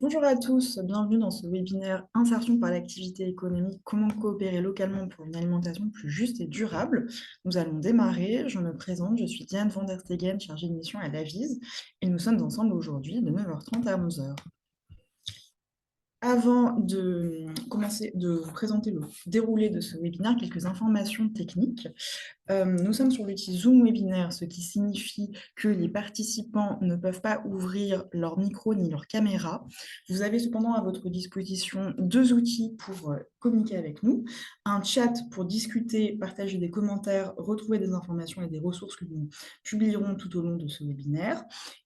Bonjour à tous, bienvenue dans ce webinaire Insertion par l'activité économique, comment coopérer localement pour une alimentation plus juste et durable. Nous allons démarrer, je me présente, je suis Diane van der Stegen, chargée de mission à l'AVIS, et nous sommes ensemble aujourd'hui de 9h30 à 11h. Avant de commencer de vous présenter le déroulé de ce webinaire, quelques informations techniques. Nous sommes sur l'outil Zoom Webinaire, ce qui signifie que les participants ne peuvent pas ouvrir leur micro ni leur caméra. Vous avez cependant à votre disposition deux outils pour communiquer avec nous. Un chat pour discuter, partager des commentaires, retrouver des informations et des ressources que nous publierons tout au long de ce webinaire.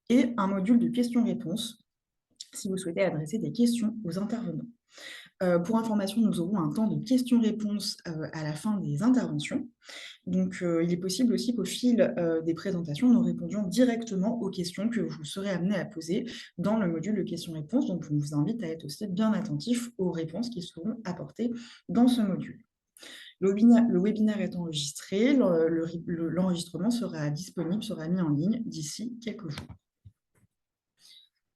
Et un module de questions-réponses si vous souhaitez adresser des questions aux intervenants. Pour information, nous aurons un temps de questions-réponses à la fin des interventions. Donc, il est possible aussi qu'au fil des présentations, nous répondions directement aux questions que vous serez amenés à poser dans le module de questions-réponses. Donc, on vous invite à être aussi bien attentif aux réponses qui seront apportées dans ce module. Le webinaire est enregistré, l'enregistrement sera disponible, sera mis en ligne d'ici quelques jours.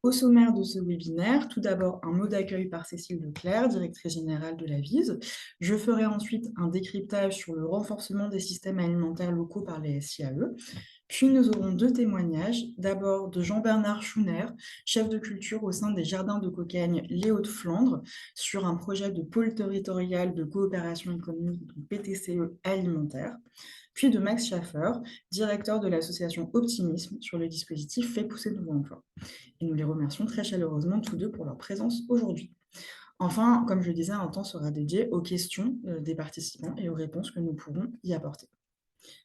Au sommaire de ce webinaire, tout d'abord un mot d'accueil par Cécile Leclerc, directrice générale de l'AVIS. Je ferai ensuite un décryptage sur le renforcement des systèmes alimentaires locaux par les SIAE. Puis nous aurons deux témoignages, d'abord de Jean-Bernard Schouner, chef de culture au sein des Jardins de Cocagne Les Hauts-de-Flandre, sur un projet de pôle territorial de coopération économique, donc PTCE alimentaire. Puis de Max Schaffer, directeur de l'association Optimisme, sur le dispositif Fait pousser de nouveaux emplois. Et nous les remercions très chaleureusement tous deux pour leur présence aujourd'hui. Enfin, comme je le disais, un temps sera dédié aux questions des participants et aux réponses que nous pourrons y apporter.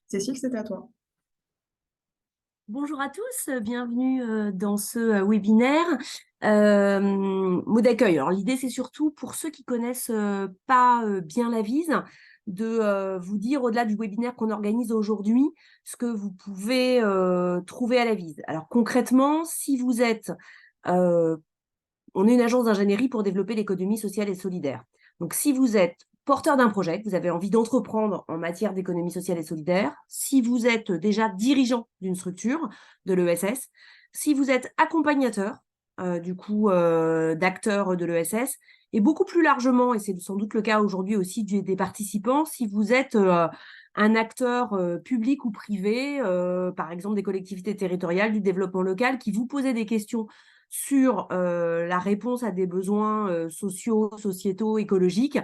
Cécile, c'est à toi. Bonjour à tous, bienvenue dans ce webinaire. Mot d'accueil. Alors l'idée c'est surtout pour ceux qui connaissent pas bien l'AVIS de vous dire au-delà du webinaire qu'on organise aujourd'hui ce que vous pouvez trouver à l'AVIS. Alors concrètement, si vous êtes on est une agence d'ingénierie pour développer l'économie sociale et solidaire. Donc, si vous êtes porteur d'un projet, que vous avez envie d'entreprendre en matière d'économie sociale et solidaire, si vous êtes déjà dirigeant d'une structure, de l'ESS, si vous êtes accompagnateur, d'acteurs de l'ESS, et beaucoup plus largement, et c'est sans doute le cas aujourd'hui aussi des participants, si vous êtes un acteur public ou privé, par exemple des collectivités territoriales, du développement local, qui vous posez des questions sur la réponse à des besoins sociaux, sociétaux, écologiques,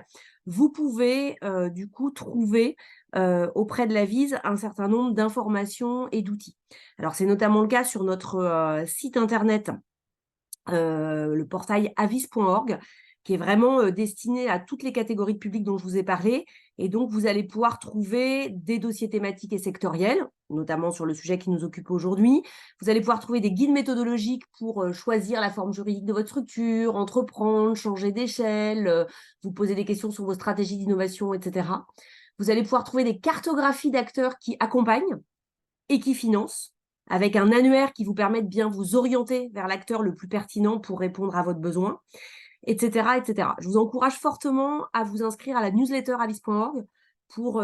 vous pouvez du coup trouver auprès de l'AVIS un certain nombre d'informations et d'outils. Alors c'est notamment le cas sur notre site internet, le portail avis.org, qui est vraiment destiné à toutes les catégories de publics dont je vous ai parlé. Et donc, vous allez pouvoir trouver des dossiers thématiques et sectoriels, notamment sur le sujet qui nous occupe aujourd'hui. Vous allez pouvoir trouver des guides méthodologiques pour choisir la forme juridique de votre structure, entreprendre, changer d'échelle, vous poser des questions sur vos stratégies d'innovation, etc. Vous allez pouvoir trouver des cartographies d'acteurs qui accompagnent et qui financent, avec un annuaire qui vous permet de bien vous orienter vers l'acteur le plus pertinent pour répondre à votre besoin, etc., etc. Je vous encourage fortement à vous inscrire à la newsletter avis.org pour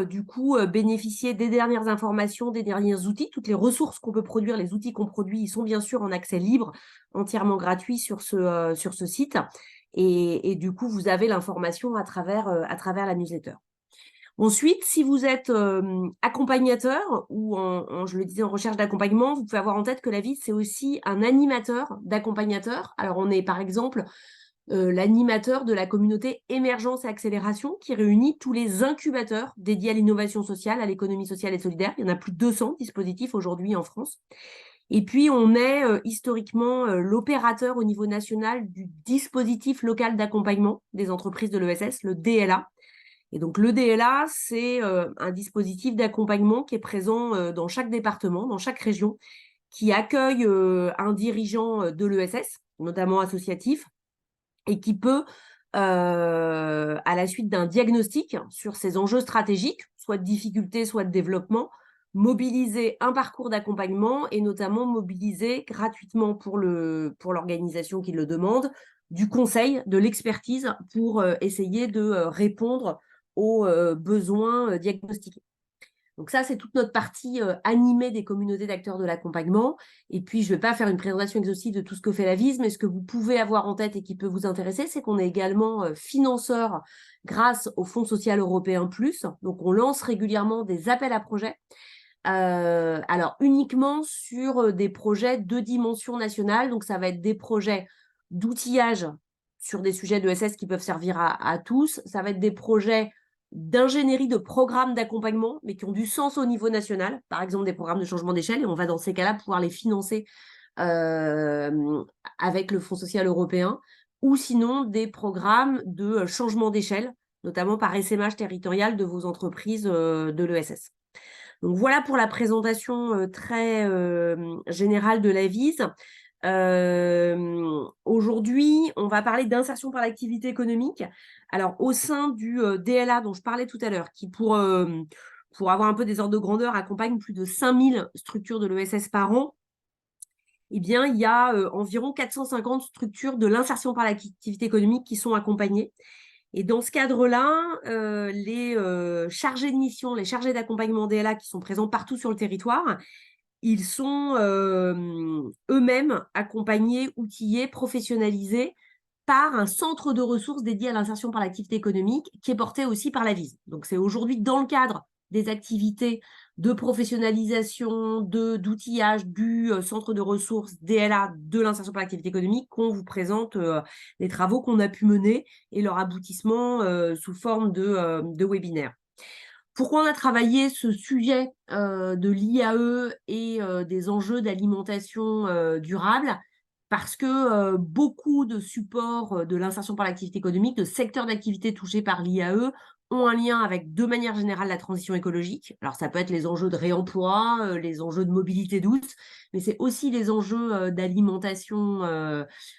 bénéficier des dernières informations, des derniers outils. Toutes les ressources qu'on peut produire, les outils qu'on produit, ils sont bien sûr en accès libre, entièrement gratuit sur ce site. Et du coup, vous avez l'information à travers la newsletter. Ensuite, si vous êtes accompagnateur ou, je le disais, en recherche d'accompagnement, vous pouvez avoir en tête que l'AVIS, c'est aussi un animateur d'accompagnateur. Alors, on est par exemple l'animateur de la communauté Émergence et Accélération qui réunit tous les incubateurs dédiés à l'innovation sociale, à l'économie sociale et solidaire. Il y en a plus de 200 dispositifs aujourd'hui en France. Et puis, on est historiquement l'opérateur au niveau national du dispositif local d'accompagnement des entreprises de l'ESS, le DLA. Et donc, le DLA, c'est un dispositif d'accompagnement qui est présent dans chaque département, dans chaque région, qui accueille un dirigeant de l'ESS, notamment associatif, et qui peut, à la suite d'un diagnostic sur ses enjeux stratégiques, soit de difficulté, soit de développement, mobiliser un parcours d'accompagnement et notamment mobiliser gratuitement pour l'organisation qui le demande du conseil, de l'expertise pour essayer de répondre aux besoins diagnostiqués. Donc ça, c'est toute notre partie animée des communautés d'acteurs de l'accompagnement. Et puis, je ne vais pas faire une présentation exhaustive de tout ce que fait la VIS, mais ce que vous pouvez avoir en tête et qui peut vous intéresser, c'est qu'on est également financeur grâce au Fonds social européen Plus. Donc, on lance régulièrement des appels à projets. Alors, uniquement sur des projets de dimension nationale. Donc, ça va être des projets d'outillage sur des sujets de SS qui peuvent servir à tous. Ça va être des projets d'ingénierie de programmes d'accompagnement, mais qui ont du sens au niveau national. Par exemple, des programmes de changement d'échelle. Et on va, dans ces cas-là, pouvoir les financer avec le Fonds social européen. Ou sinon, des programmes de changement d'échelle, notamment par SMH territorial de vos entreprises de l'ESS. Donc voilà pour la présentation très générale de la VIS. Aujourd'hui, on va parler d'insertion par l'activité économique. Alors, au sein du DLA dont je parlais tout à l'heure, qui pour avoir un peu des ordres de grandeur, accompagne plus de 5000 structures de l'ESS par an, eh bien, il y a environ 450 structures de l'insertion par l'activité économique qui sont accompagnées. Et dans ce cadre-là, les chargés de mission, les chargés d'accompagnement DLA qui sont présents partout sur le territoire, ils sont eux-mêmes accompagnés, outillés, professionnalisés par un centre de ressources dédié à l'insertion par l'activité économique qui est porté aussi par la VIS. Donc, c'est aujourd'hui dans le cadre des activités de professionnalisation, d'outillage du centre de ressources DLA de l'insertion par l'activité économique qu'on vous présente les travaux qu'on a pu mener et leur aboutissement sous forme de webinaire. Pourquoi on a travaillé ce sujet de l'IAE et des enjeux d'alimentation durable? Parce que beaucoup de supports de l'insertion par l'activité économique, de secteurs d'activité touchés par l'IAE, ont un lien avec, de manière générale, la transition écologique. Alors, ça peut être les enjeux de réemploi, les enjeux de mobilité douce, mais c'est aussi les enjeux d'alimentation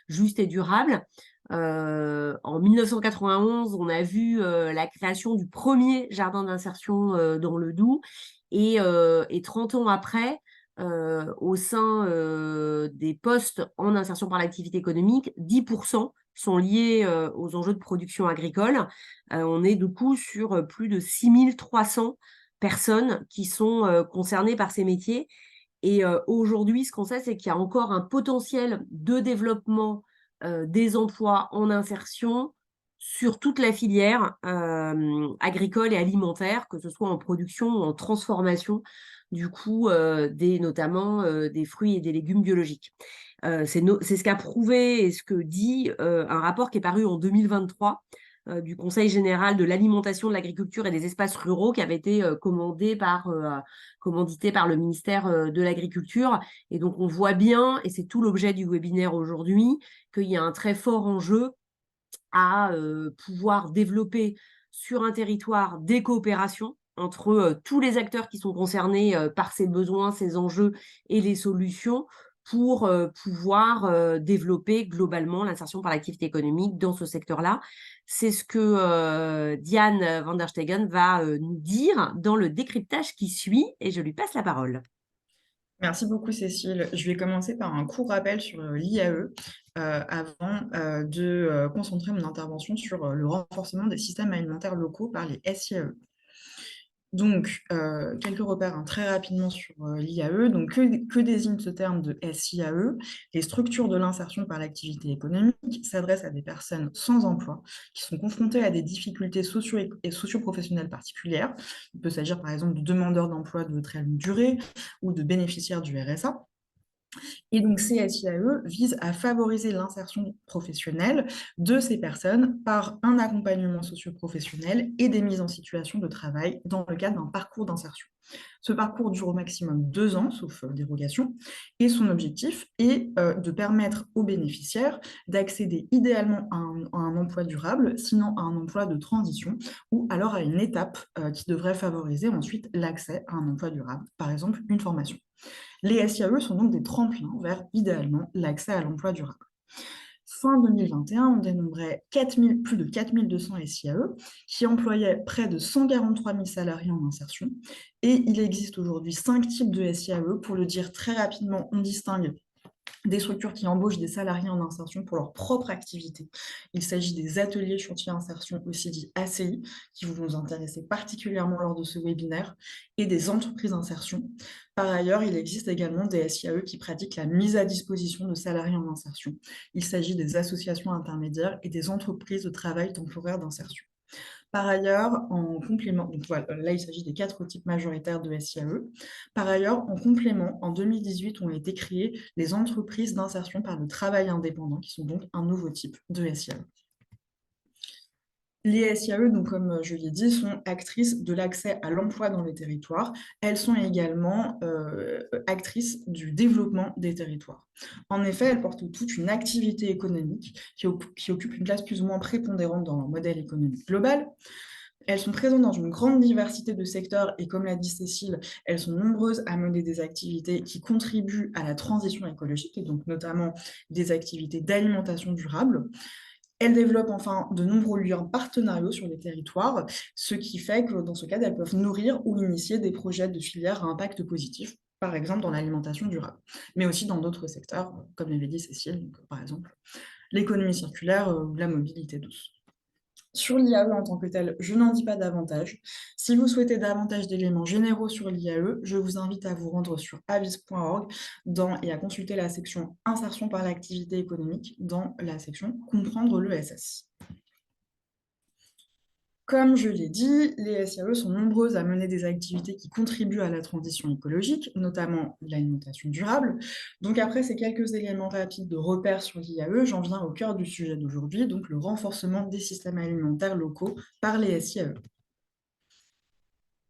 juste et durable. En 1991, on a vu la création du premier jardin d'insertion dans le Doubs. Et 30 ans après, au sein des postes en insertion par l'activité économique, 10% sont liés aux enjeux de production agricole. On est du coup sur plus de 6300 personnes qui sont concernées par ces métiers. Et aujourd'hui, ce qu'on sait, c'est qu'il y a encore un potentiel de développement des emplois en insertion sur toute la filière agricole et alimentaire, que ce soit en production ou en transformation, du coup, notamment des fruits et des légumes biologiques. C'est ce qu'a prouvé et ce que dit un rapport qui est paru en 2023 du Conseil général de l'alimentation, de l'agriculture et des espaces ruraux qui avait été commandité par le ministère de l'Agriculture. Et donc, on voit bien, et c'est tout l'objet du webinaire aujourd'hui, qu'il y a un très fort enjeu à pouvoir développer sur un territoire des coopérations entre tous les acteurs qui sont concernés par ces besoins, ces enjeux et les solutions pour pouvoir développer globalement l'insertion par l'activité économique dans ce secteur-là. C'est ce que Diane van der Stegen va nous dire dans le décryptage qui suit, et je lui passe la parole. Merci beaucoup, Cécile. Je vais commencer par un court rappel sur l'IAE avant de concentrer mon intervention sur le renforcement des systèmes alimentaires locaux par les SIAE. Donc, quelques repères très rapidement sur l'IAE. Donc, que désigne ce terme de SIAE? Les structures de l'insertion par l'activité économique s'adressent à des personnes sans emploi qui sont confrontées à des difficultés et socio-professionnelles particulières. Il peut s'agir par exemple de demandeurs d'emploi de très longue durée ou de bénéficiaires du RSA. Et donc, ces SIAE visent à favoriser l'insertion professionnelle de ces personnes par un accompagnement socio-professionnel et des mises en situation de travail dans le cadre d'un parcours d'insertion. Ce parcours dure au maximum 2 ans, sauf dérogation, et son objectif est de permettre aux bénéficiaires d'accéder idéalement à un emploi durable, sinon à un emploi de transition, ou alors à une étape qui devrait favoriser ensuite l'accès à un emploi durable, par exemple une formation. Les SIAE sont donc des tremplins vers, idéalement, l'accès à l'emploi durable. Fin 2021, on dénombrait plus de 4200 SIAE qui employaient près de 143 000 salariés en insertion. Et il existe aujourd'hui 5 types de SIAE. Pour le dire très rapidement, on distingue des structures qui embauchent des salariés en insertion pour leur propre activité. Il s'agit des ateliers chantiers insertion, aussi dit ACI, qui vont nous intéresser particulièrement lors de ce webinaire, et des entreprises d'insertion. Par ailleurs, il existe également des SIAE qui pratiquent la mise à disposition de salariés en insertion. Il s'agit des associations intermédiaires et des entreprises de travail temporaire d'insertion. Par ailleurs, en complément, donc voilà, là il s'agit des 4 types majoritaires de SIAE. Par ailleurs, en complément, en 2018 ont été créées les entreprises d'insertion par le travail indépendant, qui sont donc un nouveau type de SIAE. Les SIAE, donc comme je l'ai dit, sont actrices de l'accès à l'emploi dans les territoires. Elles sont également actrices du développement des territoires. En effet, elles portent toute une activité économique qui occupe une place plus ou moins prépondérante dans leur modèle économique global. Elles sont présentes dans une grande diversité de secteurs et comme l'a dit Cécile, elles sont nombreuses à mener des activités qui contribuent à la transition écologique et donc notamment des activités d'alimentation durable. Elles développent enfin de nombreux liens partenariaux sur les territoires, ce qui fait que dans ce cadre, elles peuvent nourrir ou initier des projets de filières à impact positif, par exemple dans l'alimentation durable, mais aussi dans d'autres secteurs, comme l'avait dit Cécile, donc, par exemple l'économie circulaire ou la mobilité douce. Sur l'IAE en tant que tel, je n'en dis pas davantage. Si vous souhaitez davantage d'éléments généraux sur l'IAE, je vous invite à vous rendre sur avis.org et à consulter la section Insertion par l'activité économique dans la section Comprendre l'ESS. Comme je l'ai dit, les SIAE sont nombreuses à mener des activités qui contribuent à la transition écologique, notamment l'alimentation durable. Donc après ces quelques éléments rapides de repère sur l'IAE, j'en viens au cœur du sujet d'aujourd'hui, donc le renforcement des systèmes alimentaires locaux par les SIAE.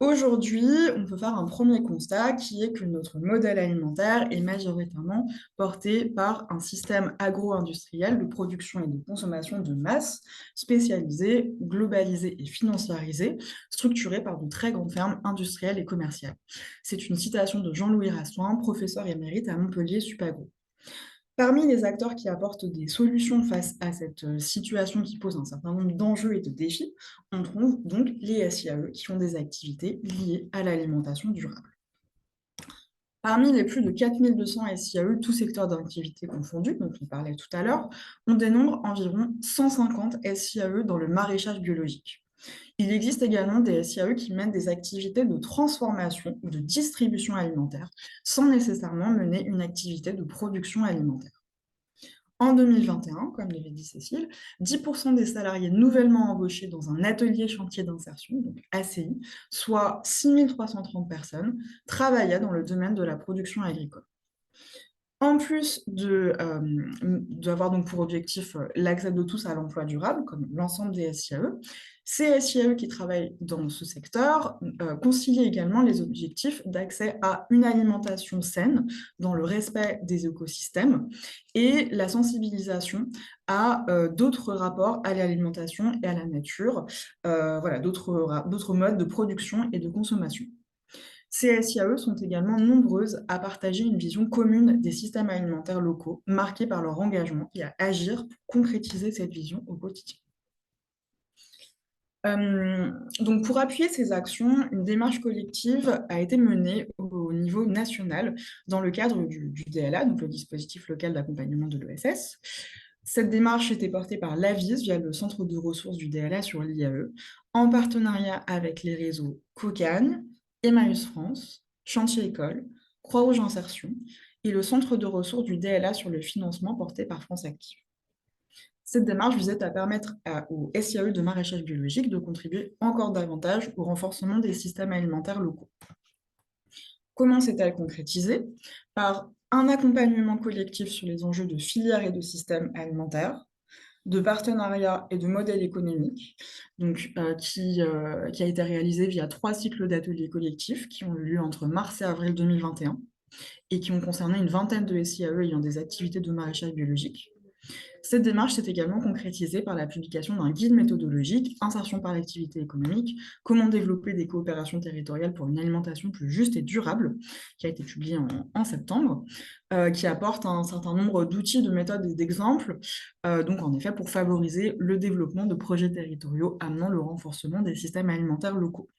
Aujourd'hui, on peut faire un premier constat qui est que notre modèle alimentaire est majoritairement porté par un système agro-industriel de production et de consommation de masse, spécialisé, globalisé et financiarisé, structuré par de très grandes fermes industrielles et commerciales. C'est une citation de Jean-Louis Rassoin, professeur émérite à Montpellier Supagro. Parmi les acteurs qui apportent des solutions face à cette situation qui pose un certain nombre d'enjeux et de défis, on trouve donc les SIAE qui ont des activités liées à l'alimentation durable. Parmi les plus de 4200 SIAE, tous secteurs d'activité confondus, dont on parlait tout à l'heure, on dénombre environ 150 SIAE dans le maraîchage biologique. Il existe également des SIAE qui mènent des activités de transformation ou de distribution alimentaire, sans nécessairement mener une activité de production alimentaire. En 2021, comme l'avait dit Cécile, 10% des salariés nouvellement embauchés dans un atelier chantier d'insertion, donc ACI, soit 6330 personnes, travaillaient dans le domaine de la production agricole. En plus d'avoir donc pour objectif l'accès de tous à l'emploi durable, comme l'ensemble des SIAE, ces SIAE qui travaillent dans ce secteur concilient également les objectifs d'accès à une alimentation saine dans le respect des écosystèmes et la sensibilisation à d'autres rapports à l'alimentation et à la nature, voilà, d'autres modes de production et de consommation. Ces SIAE sont également nombreuses à partager une vision commune des systèmes alimentaires locaux, marquée par leur engagement et à agir pour concrétiser cette vision au quotidien. Donc pour appuyer ces actions, une démarche collective a été menée au niveau national dans le cadre du DLA, donc le dispositif local d'accompagnement de l'ESS. Cette démarche était portée par l'AVIS via le centre de ressources du DLA sur l'IAE, en partenariat avec les réseaux COCAN, Emmaüs France, Chantier École, Croix-Rouge Insertion et le centre de ressources du DLA sur le financement porté par France Active. Cette démarche visait à permettre aux SIAE de maraîchage biologique de contribuer encore davantage au renforcement des systèmes alimentaires locaux. Comment s'est-elle concrétisée? Par un accompagnement collectif sur les enjeux de filières et de systèmes alimentaires, de partenariats et de modèles économiques, donc, qui a été réalisé via 3 cycles d'ateliers collectifs qui ont eu lieu entre mars et avril 2021 et qui ont concerné une vingtaine de SIAE ayant des activités de maraîchage biologique. Cette démarche s'est également concrétisée par la publication d'un guide méthodologique, Insertion par l'activité économique, comment développer des coopérations territoriales pour une alimentation plus juste et durable, qui a été publié en septembre, qui apporte un certain nombre d'outils, de méthodes et d'exemples, donc en effet pour favoriser le développement de projets territoriaux amenant le renforcement des systèmes alimentaires locaux.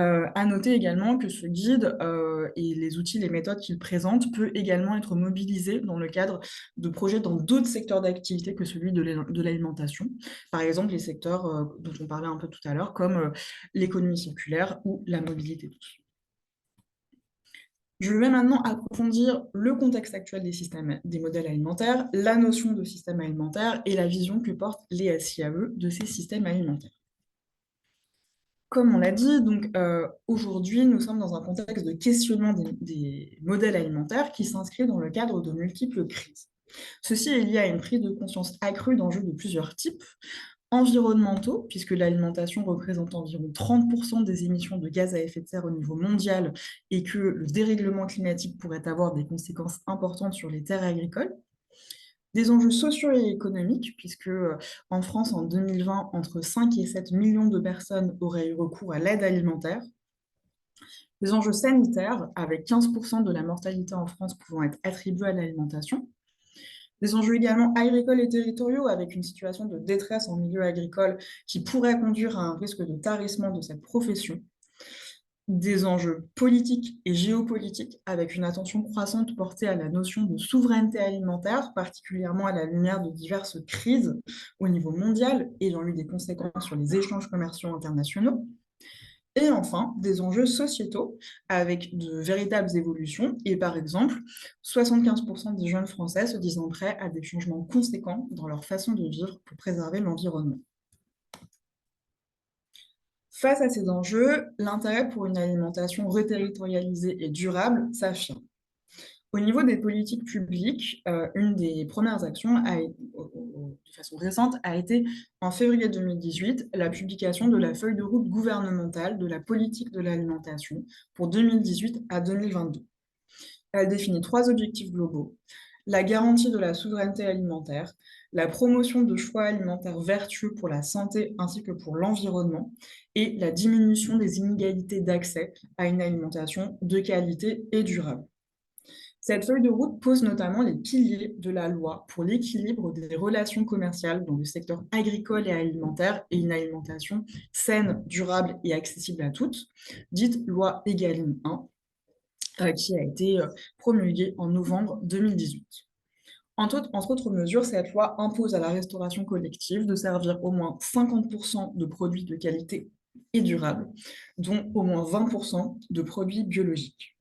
À noter également que ce guide et les outils, les méthodes qu'il présente peut également être mobilisé dans le cadre de projets dans d'autres secteurs d'activité que celui de l'alimentation. Par exemple, les secteurs dont on parlait un peu tout à l'heure, comme l'économie circulaire ou la mobilité douce. Je vais maintenant approfondir le contexte actuel des systèmes, des modèles alimentaires, la notion de système alimentaire et la vision que portent les SIAE de ces systèmes alimentaires. Comme on l'a dit, donc aujourd'hui, nous sommes dans un contexte de questionnement des modèles alimentaires qui s'inscrit dans le cadre de multiples crises. Ceci est lié à une prise de conscience accrue d'enjeux de plusieurs types, environnementaux, puisque l'alimentation représente environ 30% des émissions de gaz à effet de serre au niveau mondial et que le dérèglement climatique pourrait avoir des conséquences importantes sur les terres agricoles. Des enjeux sociaux et économiques, puisque en France, en 2020, entre 5 et 7 millions de personnes auraient eu recours à l'aide alimentaire. Des enjeux sanitaires, avec 15% de la mortalité en France pouvant être attribuée à l'alimentation. Des enjeux également agricoles et territoriaux, avec une situation de détresse en milieu agricole qui pourrait conduire à un risque de tarissement de cette profession. Des enjeux politiques et géopolitiques, avec une attention croissante portée à la notion de souveraineté alimentaire, particulièrement à la lumière de diverses crises au niveau mondial ayant eu des conséquences sur les échanges commerciaux internationaux. Et enfin, des enjeux sociétaux avec de véritables évolutions. Et par exemple, 75% des jeunes Français se disant prêts à des changements conséquents dans leur façon de vivre pour préserver l'environnement. Face à ces enjeux, l'intérêt pour une alimentation reterritorialisée et durable s'affirme. Au niveau des politiques publiques, une des premières actions de façon récente a été, en février 2018, la publication de la feuille de route gouvernementale de la politique de l'alimentation pour 2018 à 2022. Elle définit 3 objectifs globaux: la garantie de la souveraineté alimentaire, la promotion de choix alimentaires vertueux pour la santé ainsi que pour l'environnement, et la diminution des inégalités d'accès à une alimentation de qualité et durable. Cette feuille de route pose notamment les piliers de la loi pour l'équilibre des relations commerciales dans le secteur agricole et alimentaire et une alimentation saine, durable et accessible à toutes, dite loi Egalim 1, qui a été promulguée en novembre 2018. Entre autres mesures, cette loi impose à la restauration collective de servir au moins 50% de produits de qualité et durable, dont au moins 20% de produits biologiques.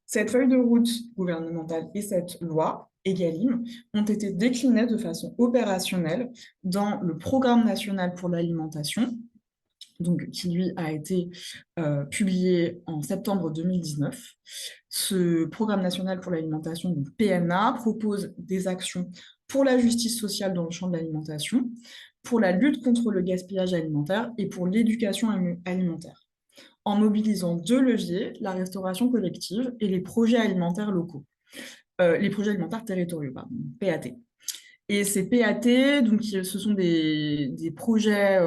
Cette feuille de route gouvernementale et cette loi, Egalim, ont été déclinées de façon opérationnelle dans le Programme national pour l'alimentation, donc, qui lui a été publié en septembre 2019. Ce Programme national pour l'alimentation, donc PNA, propose des actions pour la justice sociale dans le champ de l'alimentation, pour la lutte contre le gaspillage alimentaire et pour l'éducation alimentaire, en mobilisant 2 leviers, la restauration collective et les projets alimentaires locaux, les projets alimentaires territoriaux, pardon, PAT. Et ces PAT, donc, ce sont des projets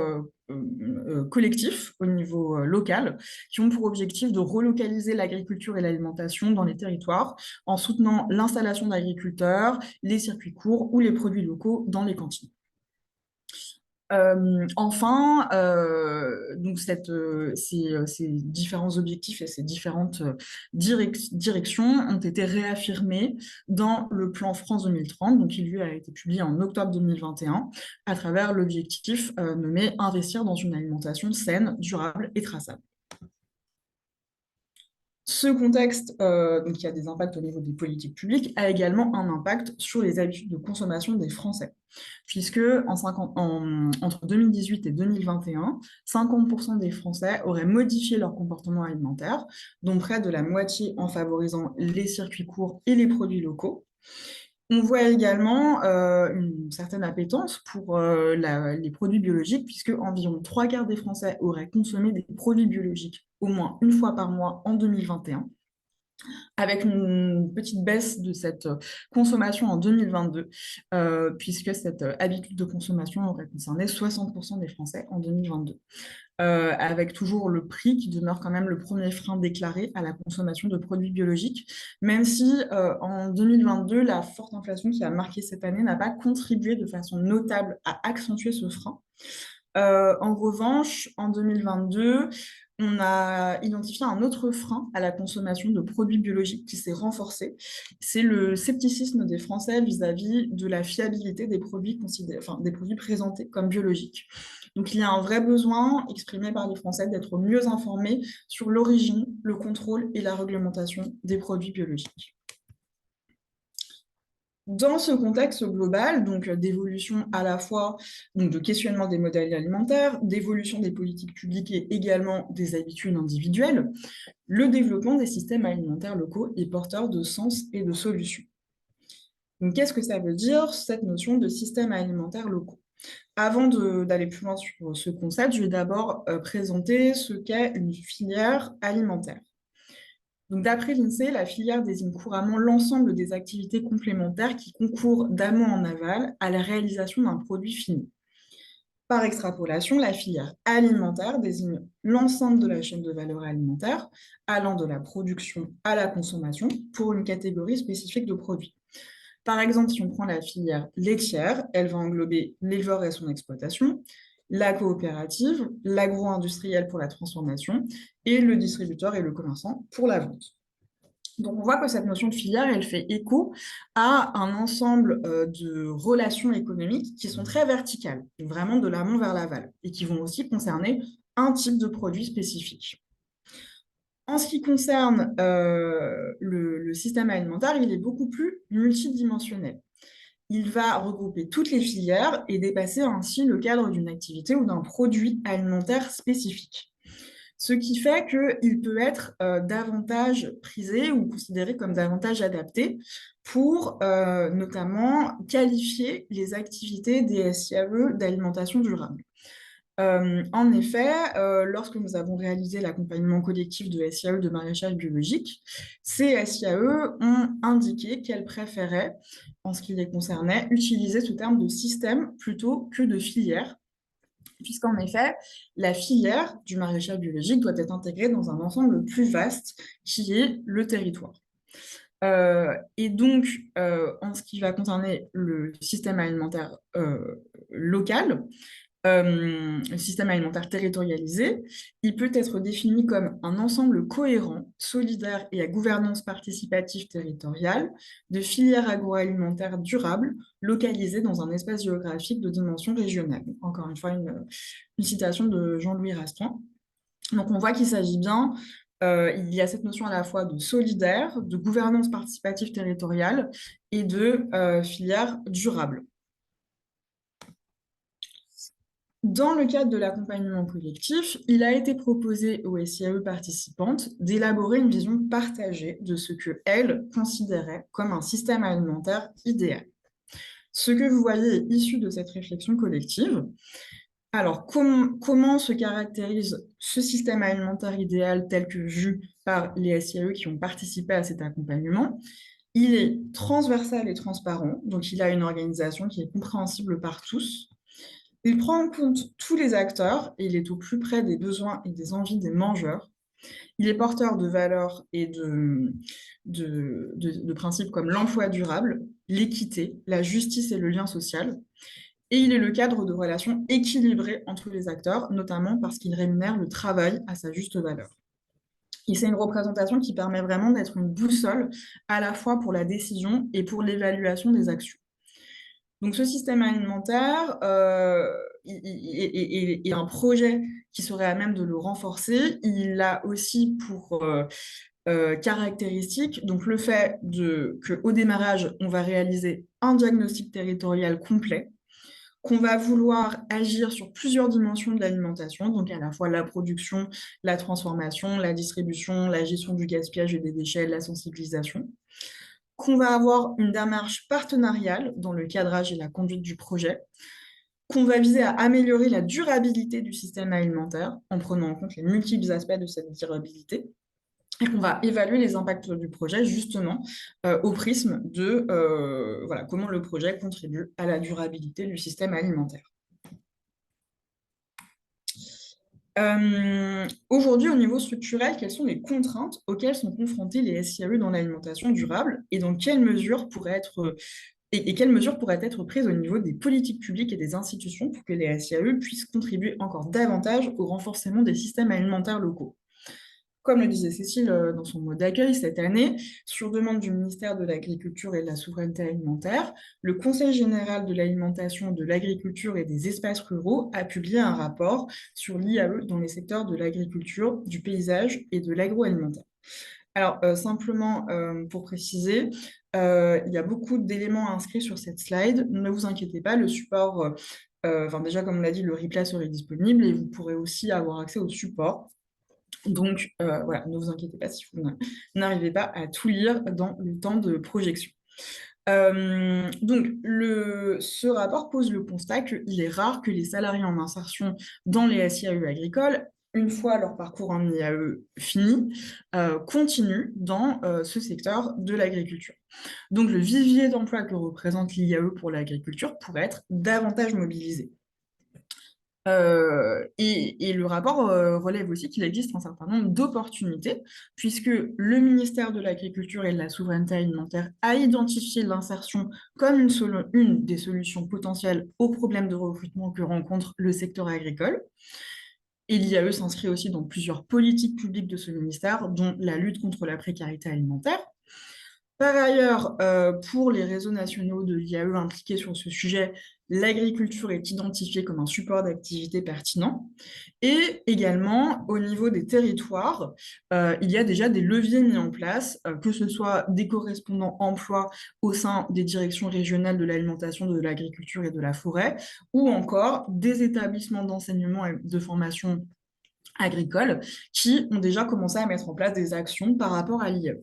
collectifs au niveau local qui ont pour objectif de relocaliser l'agriculture et l'alimentation dans les territoires en soutenant l'installation d'agriculteurs, les circuits courts ou les produits locaux dans les cantines. Enfin, donc ces différents objectifs et ces différentes directions ont été réaffirmés dans le plan France 2030, donc qui lui a été publié en octobre 2021, à travers l'objectif nommé Investir dans une alimentation saine, durable et traçable. Ce contexte, donc qui a des impacts au niveau des politiques publiques, a également un impact sur les habitudes de consommation des Français, puisque entre 2018 et 2021, 50% des Français auraient modifié leur comportement alimentaire, dont près de la moitié en favorisant les circuits courts et les produits locaux. On voit également une certaine appétence pour les produits biologiques, puisque environ 3/4 des Français auraient consommé des produits biologiques au moins une fois par mois en 2021, avec une petite baisse de cette consommation en 2022, puisque cette habitude de consommation aurait concerné 60% des Français en 2022. Avec toujours le prix qui demeure quand même le premier frein déclaré à la consommation de produits biologiques, même si en 2022, la forte inflation qui a marqué cette année n'a pas contribué de façon notable à accentuer ce frein. En revanche, en 2022, on a identifié un autre frein à la consommation de produits biologiques qui s'est renforcé. C'est le scepticisme des Français vis-à-vis de la fiabilité des produits des produits présentés comme biologiques. Donc, il y a un vrai besoin exprimé par les Français d'être mieux informés sur l'origine, le contrôle et la réglementation des produits biologiques. Dans ce contexte global, donc d'évolution à la fois donc de questionnement des modèles alimentaires, d'évolution des politiques publiques et également des habitudes individuelles, le développement des systèmes alimentaires locaux est porteur de sens et de solutions. Donc, qu'est-ce que ça veut dire, cette notion de systèmes alimentaires locaux? Avant d'aller plus loin sur ce concept, je vais d'abord présenter ce qu'est une filière alimentaire. Donc, d'après l'INSEE, la filière désigne couramment l'ensemble des activités complémentaires qui concourent d'amont en aval à la réalisation d'un produit fini. Par extrapolation, la filière alimentaire désigne l'ensemble de la chaîne de valeur alimentaire, allant de la production à la consommation pour une catégorie spécifique de produits. Par exemple, si on prend la filière laitière, elle va englober l'éleveur et son exploitation, la coopérative, l'agro-industriel pour la transformation et le distributeur et le commerçant pour la vente. Donc, on voit que cette notion de filière, elle fait écho à un ensemble de relations économiques qui sont très verticales, vraiment de l'amont vers l'aval, et qui vont aussi concerner un type de produit spécifique. En ce qui concerne le système alimentaire, il est beaucoup plus multidimensionnel. Il va regrouper toutes les filières et dépasser ainsi le cadre d'une activité ou d'un produit alimentaire spécifique. Ce qui fait qu'il peut être davantage prisé ou considéré comme davantage adapté pour notamment qualifier les activités des SIAE d'alimentation durable. En effet, lorsque nous avons réalisé l'accompagnement collectif de SIAE de maraîchage biologique, ces SIAE ont indiqué qu'elles préféraient, en ce qui les concernait, utiliser ce terme de système plutôt que de filière, puisqu'en effet, la filière du maraîchage biologique doit être intégrée dans un ensemble plus vaste qui est le territoire. Et donc, en ce qui va concerner le système alimentaire local, le système alimentaire territorialisé, il peut être défini comme un ensemble cohérent, solidaire et à gouvernance participative territoriale de filières agroalimentaires durables localisées dans un espace géographique de dimension régionale. Encore une fois, une citation de Jean-Louis Raskin. Donc, on voit qu'il s'agit bien, il y a cette notion à la fois de solidaire, de gouvernance participative territoriale et de filière durable. Dans le cadre de l'accompagnement collectif, il a été proposé aux SIAE participantes d'élaborer une vision partagée de ce qu'elles considéraient comme un système alimentaire idéal. Ce que vous voyez est issu de cette réflexion collective. Alors, comment se caractérise ce système alimentaire idéal tel que vu par les SIAE qui ont participé à cet accompagnement? Il est transversal et transparent, donc il a une organisation qui est compréhensible par tous. Il prend en compte tous les acteurs et il est au plus près des besoins et des envies des mangeurs. Il est porteur de valeurs et de principes comme l'emploi durable, l'équité, la justice et le lien social. Et il est le cadre de relations équilibrées entre les acteurs, notamment parce qu'il rémunère le travail à sa juste valeur. Et c'est une représentation qui permet vraiment d'être une boussole à la fois pour la décision et pour l'évaluation des actions. Donc, ce système alimentaire est un projet qui serait à même de le renforcer. Il a aussi pour caractéristique donc le fait qu'au démarrage, on va réaliser un diagnostic territorial complet, qu'on va vouloir agir sur plusieurs dimensions de l'alimentation, donc à la fois la production, la transformation, la distribution, la gestion du gaspillage et des déchets, la sensibilisation, qu'on va avoir une démarche partenariale dans le cadrage et la conduite du projet, qu'on va viser à améliorer la durabilité du système alimentaire en prenant en compte les multiples aspects de cette durabilité, et qu'on va évaluer les impacts du projet justement au prisme de voilà, comment le projet contribue à la durabilité du système alimentaire. Aujourd'hui, au niveau structurel, quelles sont les contraintes auxquelles sont confrontés les SIAE dans l'alimentation durable et dans quelle mesure pourraient être et quelles mesures pourraient être prises au niveau des politiques publiques et des institutions pour que les SIAE puissent contribuer encore davantage au renforcement des systèmes alimentaires locaux. Comme le disait Cécile dans son mot d'accueil cette année, sur demande du ministère de l'Agriculture et de la Souveraineté alimentaire, le Conseil général de l'alimentation, de l'agriculture et des espaces ruraux a publié un rapport sur l'IAE dans les secteurs de l'agriculture, du paysage et de l'agroalimentaire. Alors, simplement pour préciser, il y a beaucoup d'éléments inscrits sur cette slide. Ne vous inquiétez pas, le support, déjà, comme on l'a dit, le replay serait disponible et vous pourrez aussi avoir accès au support. Donc, voilà, ne vous inquiétez pas si vous n'arrivez pas à tout lire dans le temps de projection. Donc, ce rapport pose le constat qu'il est rare que les salariés en insertion dans les SIAE agricoles, une fois leur parcours en IAE fini, continuent dans ce secteur de l'agriculture. Donc, le vivier d'emploi que représente l'IAE pour l'agriculture pourrait être davantage mobilisé. Et le rapport relève aussi qu'il existe un certain nombre d'opportunités, puisque le ministère de l'Agriculture et de la Souveraineté alimentaire a identifié l'insertion comme une des solutions potentielles aux problèmes de recrutement que rencontre le secteur agricole. Et l'IAE s'inscrit aussi dans plusieurs politiques publiques de ce ministère, dont la lutte contre la précarité alimentaire. Par ailleurs, pour les réseaux nationaux de l'IAE impliqués sur ce sujet, l'agriculture est identifiée comme un support d'activité pertinent. Et également, au niveau des territoires, il y a déjà des leviers mis en place, que ce soit des correspondants emploi au sein des directions régionales de l'alimentation, de l'agriculture et de la forêt, ou encore des établissements d'enseignement et de formation agricole qui ont déjà commencé à mettre en place des actions par rapport à l'IAE.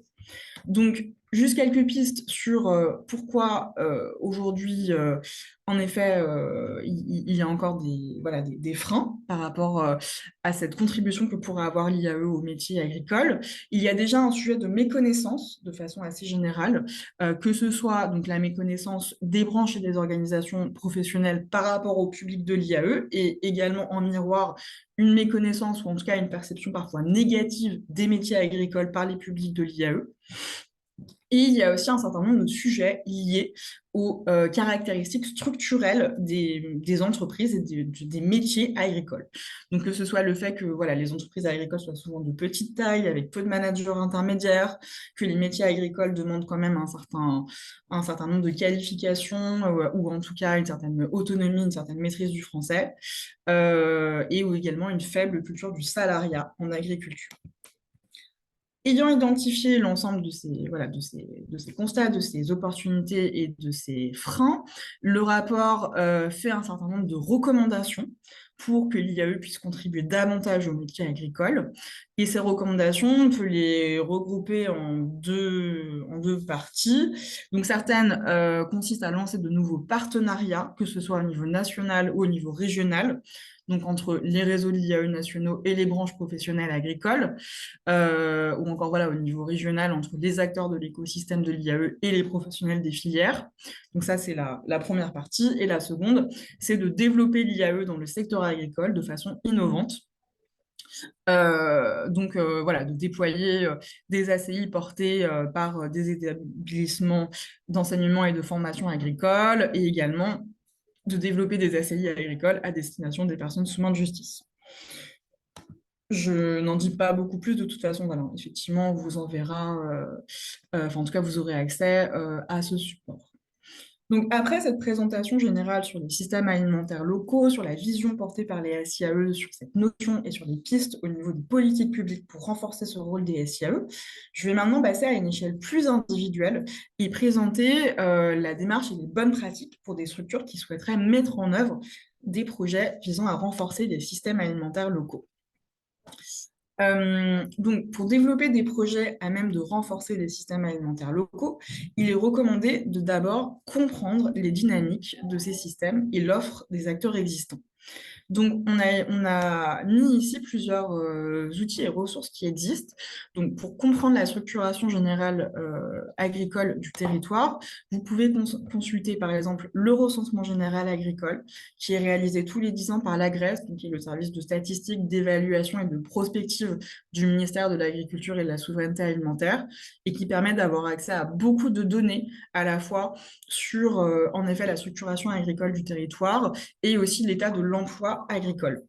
Donc, juste quelques pistes sur pourquoi aujourd'hui, en effet, il y a encore des freins par rapport à cette contribution que pourrait avoir l'IAE au métier agricole. Il y a déjà un sujet de méconnaissance de façon assez générale, que ce soit donc, la méconnaissance des branches et des organisations professionnelles par rapport au public de l'IAE et également en miroir une méconnaissance ou en tout cas une perception parfois négative des métiers agricoles par les publics de l'IAE. Et il y a aussi un certain nombre de sujets liés aux caractéristiques structurelles des entreprises et des métiers agricoles. Donc que ce soit le fait que les entreprises agricoles soient souvent de petite taille, avec peu de managers intermédiaires, que les métiers agricoles demandent quand même un certain nombre de qualifications, ou en tout cas une certaine autonomie, une certaine maîtrise du français, et ou également une faible culture du salariat en agriculture. Ayant identifié l'ensemble de ces constats, de ces opportunités et de ces freins, le rapport fait un certain nombre de recommandations pour que l'IAE puisse contribuer davantage au métier agricole. Et ces recommandations, on peut les regrouper en deux parties. Donc certaines consistent à lancer de nouveaux partenariats, que ce soit au niveau national ou au niveau régional, donc entre les réseaux de l'IAE nationaux et les branches professionnelles agricoles, ou encore au niveau régional entre les acteurs de l'écosystème de l'IAE et les professionnels des filières. Donc ça, c'est la première partie. Et la seconde, c'est de développer l'IAE dans le secteur agricole de façon innovante. De déployer des ACI portés par des établissements d'enseignement et de formation agricole et également de développer des ACI agricoles à destination des personnes sous main de justice. Je n'en dis pas beaucoup plus, de toute façon, effectivement, on vous enverra, en tout cas, vous aurez accès à ce support. Donc, après cette présentation générale sur les systèmes alimentaires locaux, sur la vision portée par les SIAE, sur cette notion et sur les pistes au niveau des politiques publiques pour renforcer ce rôle des SIAE, je vais maintenant passer à une échelle plus individuelle et présenter la démarche et les bonnes pratiques pour des structures qui souhaiteraient mettre en œuvre des projets visant à renforcer les systèmes alimentaires locaux. Donc, pour développer des projets à même de renforcer les systèmes alimentaires locaux, il est recommandé de d'abord comprendre les dynamiques de ces systèmes et l'offre des acteurs existants. Donc, on a mis ici plusieurs outils et ressources qui existent. Donc, pour comprendre la structuration générale agricole du territoire, vous pouvez consulter par exemple le recensement général agricole, qui est réalisé tous les 10 ans par l'AGRES, qui est le service de statistique, d'évaluation et de prospective du ministère de l'Agriculture et de la Souveraineté alimentaire, et qui permet d'avoir accès à beaucoup de données, à la fois sur, en effet, la structuration agricole du territoire, et aussi l'état de l'emploi agricole.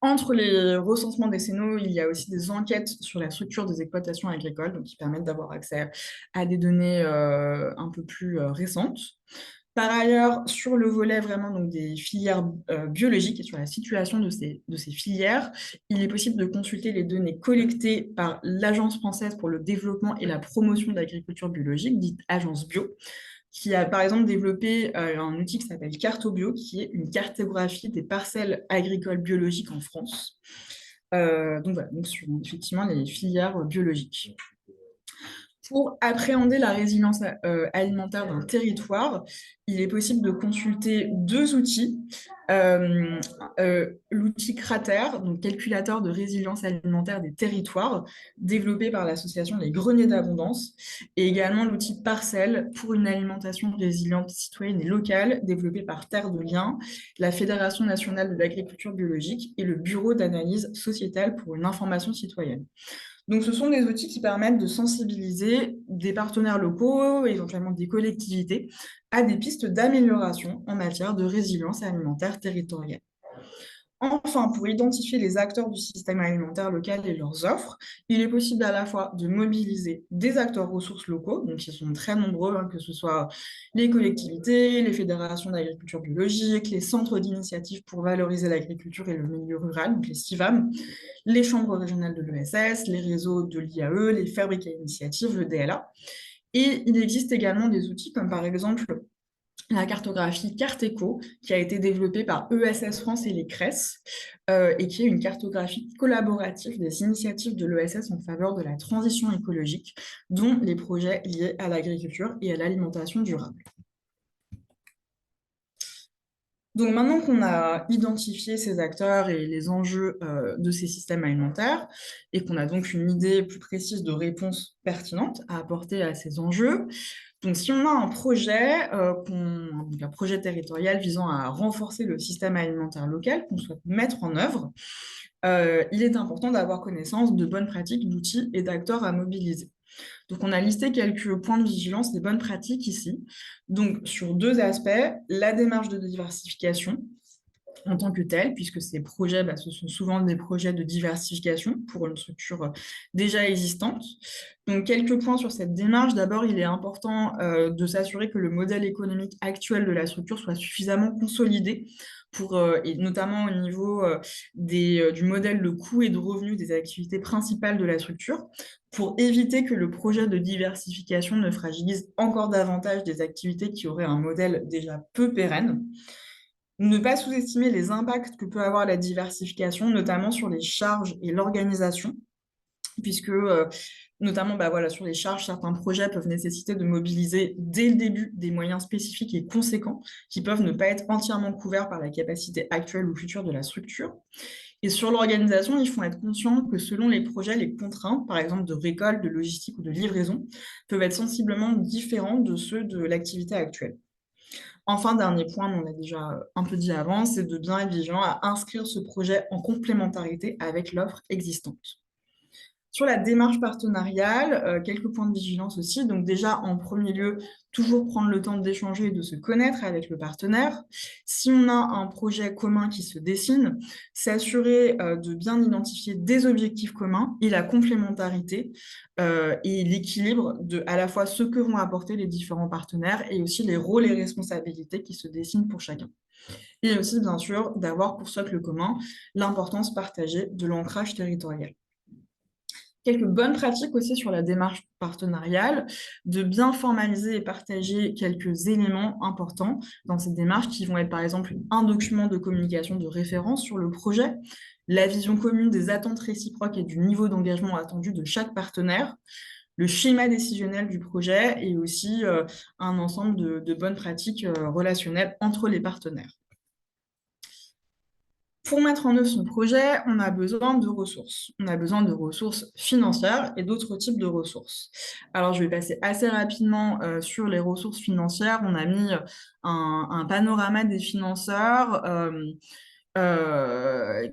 Entre les recensements décennaux, il y a aussi des enquêtes sur la structure des exploitations agricoles, donc qui permettent d'avoir accès à des données un peu plus récentes. Par ailleurs, sur le volet vraiment donc, des filières biologiques et sur la situation de ces filières, il est possible de consulter les données collectées par l'Agence française pour le développement et la promotion de l'agriculture biologique, dite Agence Bio, qui a par exemple développé un outil qui s'appelle Cartobio, qui est une cartographie des parcelles agricoles biologiques en France. Donc voilà, donc sur effectivement les filières biologiques. Pour appréhender la résilience alimentaire d'un territoire, il est possible de consulter deux outils. L'outil Cratère, donc calculateur de résilience alimentaire des territoires, développé par l'association Les Greniers d'Abondance, et également l'outil Parcelle pour une alimentation résiliente citoyenne et locale, développé par Terre de Liens, la Fédération nationale de l'agriculture biologique et le Bureau d'analyse sociétale pour une information citoyenne. Donc, ce sont des outils qui permettent de sensibiliser des partenaires locaux, éventuellement des collectivités, à des pistes d'amélioration en matière de résilience alimentaire territoriale. Enfin, pour identifier les acteurs du système alimentaire local et leurs offres, il est possible à la fois de mobiliser des acteurs ressources locaux, donc ils sont très nombreux, que ce soit les collectivités, les fédérations d'agriculture biologique, les centres d'initiative pour valoriser l'agriculture et le milieu rural, donc les CIVAM, les chambres régionales de l'ESS, les réseaux de l'IAE, les fabriques à initiative, le DLA. Et il existe également des outils comme par exemple la cartographie Carteco, qui a été développée par ESS France et les CRES, et qui est une cartographie collaborative des initiatives de l'ESS en faveur de la transition écologique, dont les projets liés à l'agriculture et à l'alimentation durable. Donc maintenant qu'on a identifié ces acteurs et les enjeux de ces systèmes alimentaires, et qu'on a donc une idée plus précise de réponses pertinentes à apporter à ces enjeux, donc, si on a un projet, un projet territorial visant à renforcer le système alimentaire local qu'on souhaite mettre en œuvre, il est important d'avoir connaissance de bonnes pratiques, d'outils et d'acteurs à mobiliser. Donc, on a listé quelques points de vigilance des bonnes pratiques ici. Donc, sur deux aspects, la démarche de diversification en tant que telle, puisque ces projets, ce sont souvent des projets de diversification pour une structure déjà existante. Donc, quelques points sur cette démarche. D'abord, il est important de s'assurer que le modèle économique actuel de la structure soit suffisamment consolidé et notamment au niveau du modèle de coût et de revenus des activités principales de la structure, pour éviter que le projet de diversification ne fragilise encore davantage des activités qui auraient un modèle déjà peu pérenne. Ne pas sous-estimer les impacts que peut avoir la diversification, notamment sur les charges et l'organisation, puisque notamment sur les charges, certains projets peuvent nécessiter de mobiliser dès le début des moyens spécifiques et conséquents qui peuvent ne pas être entièrement couverts par la capacité actuelle ou future de la structure. Et sur l'organisation, il faut être conscient que selon les projets, les contraintes, par exemple de récolte, de logistique ou de livraison, peuvent être sensiblement différents de ceux de l'activité actuelle. Enfin, dernier point, mais on a déjà un peu dit avant, c'est de bien être vigilant à inscrire ce projet en complémentarité avec l'offre existante. Sur la démarche partenariale, quelques points de vigilance aussi. Donc déjà, en premier lieu, toujours prendre le temps d'échanger et de se connaître avec le partenaire. Si on a un projet commun qui se dessine, s'assurer de bien identifier des objectifs communs et la complémentarité et l'équilibre de à la fois ce que vont apporter les différents partenaires et aussi les rôles et responsabilités qui se dessinent pour chacun. Et aussi, bien sûr, d'avoir pour socle commun l'importance partagée de l'ancrage territorial. Quelques bonnes pratiques aussi sur la démarche partenariale, de bien formaliser et partager quelques éléments importants dans cette démarche qui vont être par exemple un document de communication de référence sur le projet, la vision commune des attentes réciproques et du niveau d'engagement attendu de chaque partenaire, le schéma décisionnel du projet et aussi un ensemble de bonnes pratiques relationnelles entre les partenaires. Pour mettre en œuvre ce projet, on a besoin de ressources. On a besoin de ressources financières et d'autres types de ressources. Alors, je vais passer assez rapidement sur les ressources financières. On a mis un panorama des financeurs.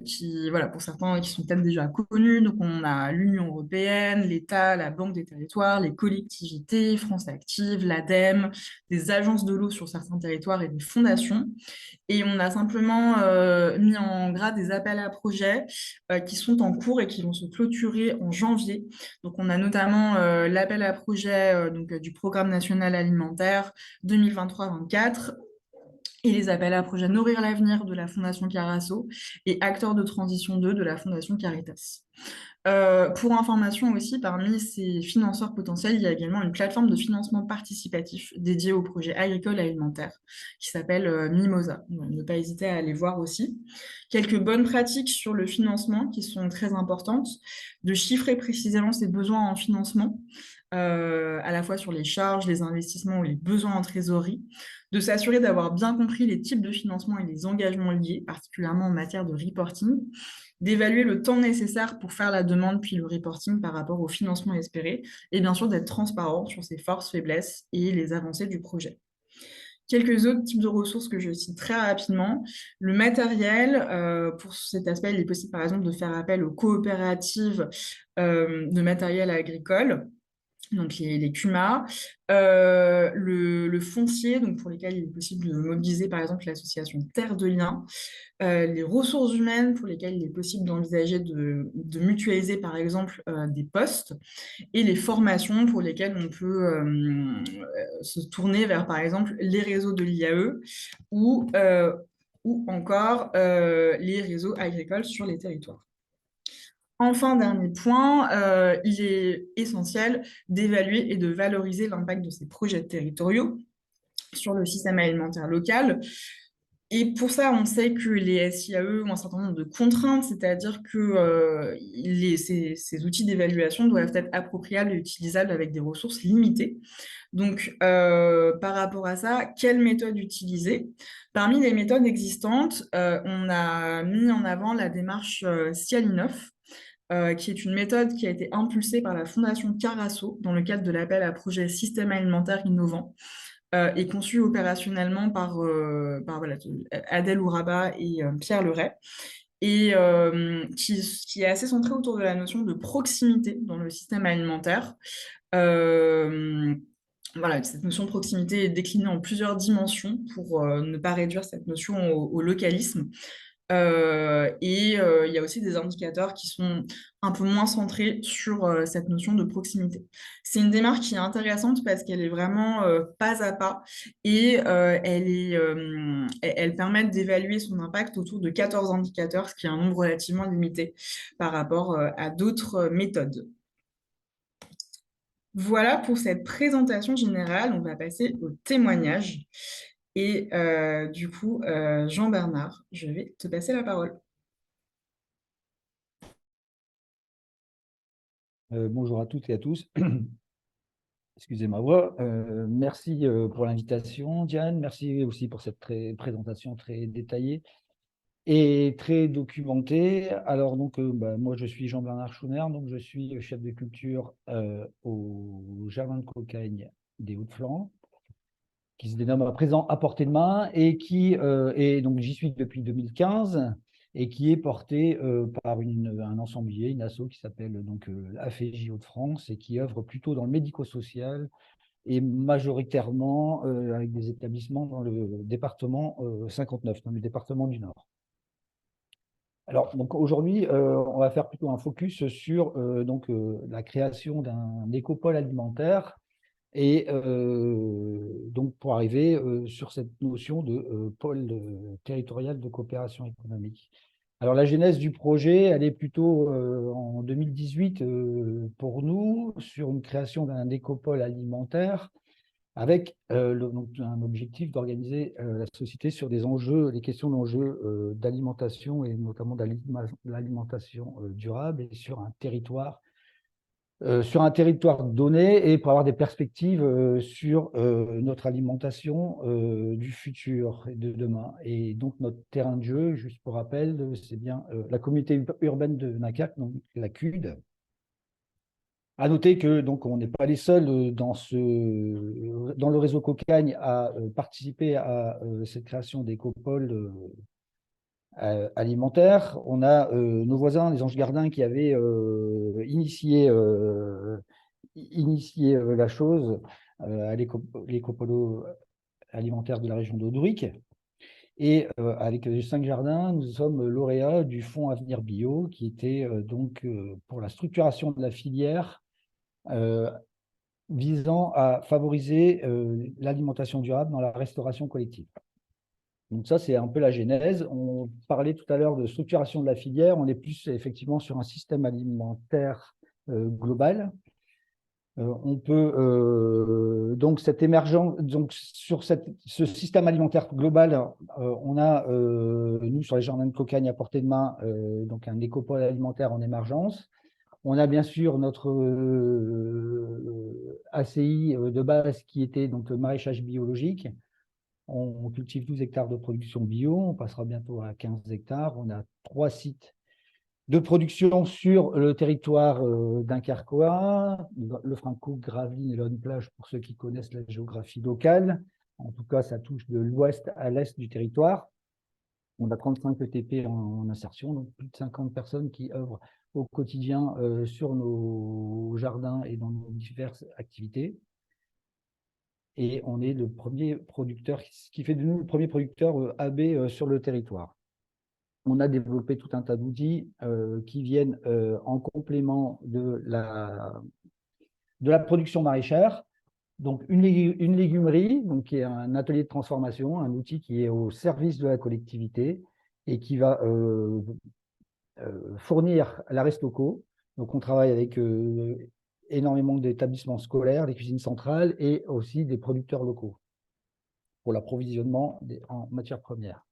Qui, voilà, pour certains qui sont peut-être déjà connus. Donc, on a l'Union européenne, l'État, la Banque des territoires, les collectivités, France Active, l'ADEME, des agences de l'eau sur certains territoires et des fondations. Et on a simplement mis en gras des appels à projets qui sont en cours et qui vont se clôturer en janvier. Donc, on a notamment l'appel à projet du Programme national alimentaire 2023-24 et les appels à projets Nourrir l'avenir de la Fondation Carasso et Acteurs de transition 2 de la Fondation Caritas. Pour information aussi, parmi ces financeurs potentiels, il y a également une plateforme de financement participatif dédiée aux projets agricoles et alimentaires qui s'appelle Mimosa. Ne pas hésiter à aller voir aussi. Quelques bonnes pratiques sur le financement qui sont très importantes, de chiffrer précisément ses besoins en financement, à la fois sur les charges, les investissements ou les besoins en trésorerie, de s'assurer d'avoir bien compris les types de financement et les engagements liés, particulièrement en matière de reporting, d'évaluer le temps nécessaire pour faire la demande puis le reporting par rapport au financement espéré, et bien sûr d'être transparent sur ses forces, faiblesses et les avancées du projet. Quelques autres types de ressources que je cite très rapidement. Le matériel, pour cet aspect, il est possible par exemple de faire appel aux coopératives de matériel agricole, donc les CUMA, le foncier, donc pour lesquels il est possible de mobiliser par exemple l'association Terre de Liens, les ressources humaines pour lesquelles il est possible d'envisager de mutualiser par exemple des postes, et les formations pour lesquelles on peut se tourner vers par exemple les réseaux de l'IAE ou encore les réseaux agricoles sur les territoires. Enfin, dernier point, il est essentiel d'évaluer et de valoriser l'impact de ces projets territoriaux sur le système alimentaire local. Et pour ça, on sait que les SIAE ont un certain nombre de contraintes, c'est-à-dire que ces outils d'évaluation doivent être appropriables et utilisables avec des ressources limitées. Donc, par rapport à ça, quelle méthode utiliser? Parmi les méthodes existantes, on a mis en avant la démarche Cialinov, qui est une méthode qui a été impulsée par la Fondation Carasso dans le cadre de l'appel à projet Système alimentaire innovant et conçue opérationnellement par voilà, Adèle Ouraba et Pierre Leray, et qui est assez centrée autour de la notion de proximité dans le système alimentaire. Euh, voilà, cette notion de proximité est déclinée en plusieurs dimensions pour ne pas réduire cette notion au localisme. Il y a aussi des indicateurs qui sont un peu moins centrés sur cette notion de proximité. C'est une démarche qui est intéressante parce qu'elle est vraiment pas à pas et elle permet d'évaluer son impact autour de 14 indicateurs, ce qui est un nombre relativement limité par rapport à d'autres méthodes. Voilà pour cette présentation générale. On va passer au témoignage. Et du coup, Jean-Bernard, je vais te passer la parole. Bonjour à toutes et à tous. Excusez ma voix. Merci pour l'invitation, Diane. Merci aussi pour cette présentation très détaillée et très documentée. Alors, donc, moi, je suis Jean-Bernard Schouner, donc je suis chef de culture au Jardin de Cocagne des Hauts-de-Flandre, qui se dénomme à présent À portée de main et donc j'y suis depuis 2015 et qui est porté par un ensemblier, une asso qui s'appelle donc AFJ Hauts-de-France et qui œuvre plutôt dans le médico-social et majoritairement avec des établissements dans le département 59, dans le département du Nord. Alors, donc aujourd'hui, on va faire plutôt un focus sur la création d'un écopôle alimentaire et donc, pour arriver sur cette notion de pôle territorial de coopération économique. Alors, la genèse du projet, elle est plutôt en 2018 pour nous, sur une création d'un écopôle alimentaire avec un objectif d'organiser la société sur des enjeux, les questions d'enjeux d'alimentation et notamment de l'alimentation durable et sur un territoire sur un territoire donné et pour avoir des perspectives sur notre alimentation du futur et de demain. Et donc, notre terrain de jeu, juste pour rappel, c'est bien la communauté urbaine de Dunkerque, donc la CUD. À noter que donc on n'est pas les seuls dans le réseau Cocagne à participer à cette création d'écopoles alimentaires. On a nos voisins, les Anges Gardins, qui avaient initié la chose à l'écopolo alimentaire de la région d'Audouic. Et avec les 5 jardins, nous sommes lauréats du Fonds Avenir Bio, qui était donc pour la structuration de la filière visant à favoriser l'alimentation durable dans la restauration collective. Donc ça, c'est un peu la genèse. On parlait tout à l'heure de structuration de la filière. On est plus effectivement sur un système alimentaire global. On peut donc cette émergence, donc sur ce système alimentaire global, on a nous sur les jardins de Cocagne à portée de main donc un écopole alimentaire en émergence. On a bien sûr notre ACI de base qui était donc le maraîchage biologique. On cultive 12 hectares de production bio, on passera bientôt à 15 hectares. On a 3 sites de production sur le territoire dunkerquois, le Franco, Gravelines et Lonne-Plage pour ceux qui connaissent la géographie locale. En tout cas, ça touche de l'ouest à l'est du territoire. On a 35 ETP en insertion, donc plus de 50 personnes qui œuvrent au quotidien sur nos jardins et dans nos diverses activités. Et on est le premier producteur, ce qui fait de nous le premier producteur AB sur le territoire. On a développé tout un tas d'outils qui viennent en complément de la production maraîchère. Donc, une légumerie, donc, qui est un atelier de transformation, un outil qui est au service de la collectivité et qui va fournir la Restocco. Donc, on travaille avec énormément d'établissements scolaires, des cuisines centrales et aussi des producteurs locaux pour l'approvisionnement en matières premières.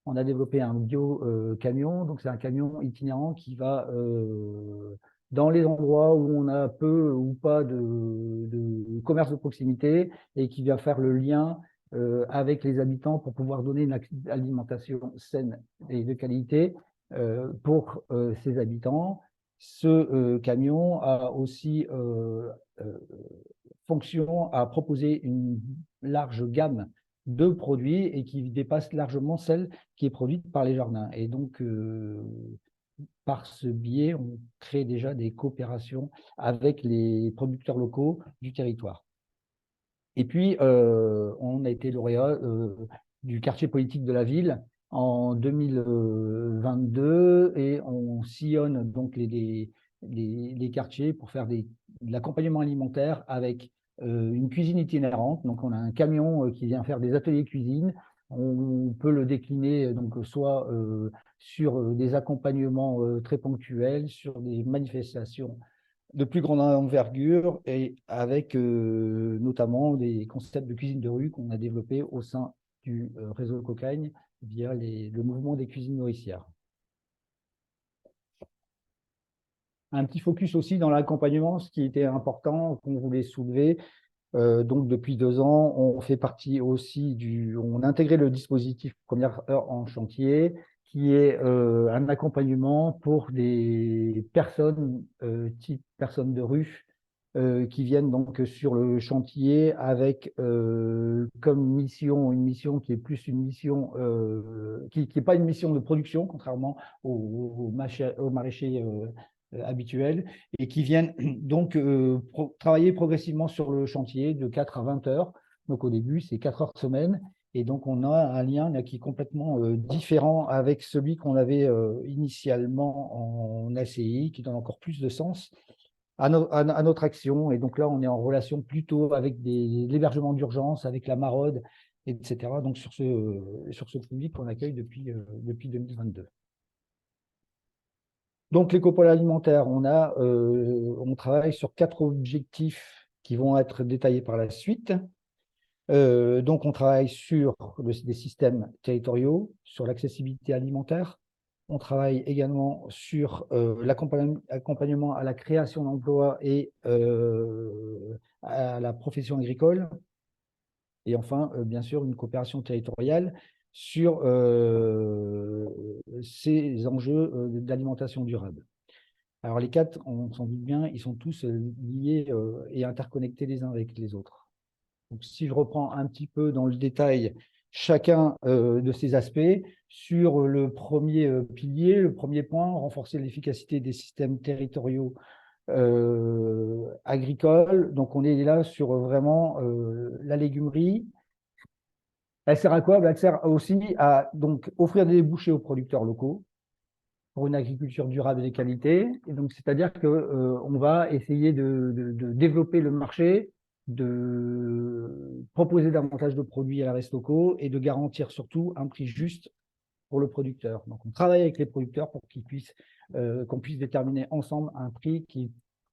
On a développé un bio-camion, donc c'est un camion itinérant qui va dans les endroits où on a peu ou pas de commerce de proximité et qui vient faire le lien avec les habitants pour pouvoir donner une alimentation saine et de qualité pour ces habitants. Ce camion a aussi fonction à proposer une large gamme de produits et qui dépasse largement celle qui est produite par les jardins. Et donc, par ce biais, on crée déjà des coopérations avec les producteurs locaux du territoire. Et puis, on a été lauréat du quartier politique de la ville en 2022 et on sillonne donc les quartiers pour faire de l'accompagnement alimentaire avec une cuisine itinérante. Donc, on a un camion qui vient faire des ateliers cuisine. On peut le décliner donc soit sur des accompagnements très ponctuels, sur des manifestations de plus grande envergure et avec notamment des concepts de cuisine de rue qu'on a développés au sein du réseau Cocagne via le mouvement des cuisines nourricières. Un petit focus aussi dans l'accompagnement, ce qui était important, qu'on voulait soulever. Donc, depuis 2 ans, on fait partie aussi on a intégré le dispositif Première Heure en Chantier, qui est un accompagnement pour des personnes, type personnes de rue, qui viennent donc sur le chantier avec comme mission, une mission qui est plus une mission, qui n'est pas une mission de production, contrairement aux maraîchers habituels, et qui viennent donc travailler progressivement sur le chantier de 4 à 20 heures. Donc au début, c'est 4 heures semaine. Et donc on a un lien là, qui est complètement différent avec celui qu'on avait initialement en ACI, qui donne encore plus de sens à notre action. Et donc là, on est en relation plutôt avec l'hébergement d'urgence, avec la maraude, etc. Donc sur ce public qu'on accueille depuis 2022. Donc, l'écopole alimentaire, on travaille sur 4 objectifs qui vont être détaillés par la suite. Donc, on travaille sur des systèmes territoriaux, sur l'accessibilité alimentaire. on travaille également sur l'accompagnement à la création d'emplois et à la profession agricole. Et enfin, bien sûr, une coopération territoriale sur ces enjeux d'alimentation durable. Alors les quatre, on s'en doute bien, ils sont tous liés et interconnectés les uns avec les autres. Donc, si je reprends un petit peu dans le détail chacun de ces aspects, sur le premier pilier, le premier point, renforcer l'efficacité des systèmes territoriaux agricoles. Donc, on est là sur vraiment la légumerie. Elle sert à quoi? Elle sert aussi à donc, offrir des débouchés aux producteurs locaux pour une agriculture durable et de qualité. Et donc, c'est-à-dire qu'on va essayer de développer le marché, de proposer davantage de produits à la reste locaux et de garantir surtout un prix juste pour le producteur. Donc, on travaille avec les producteurs pour qu'on puisse déterminer ensemble un prix qui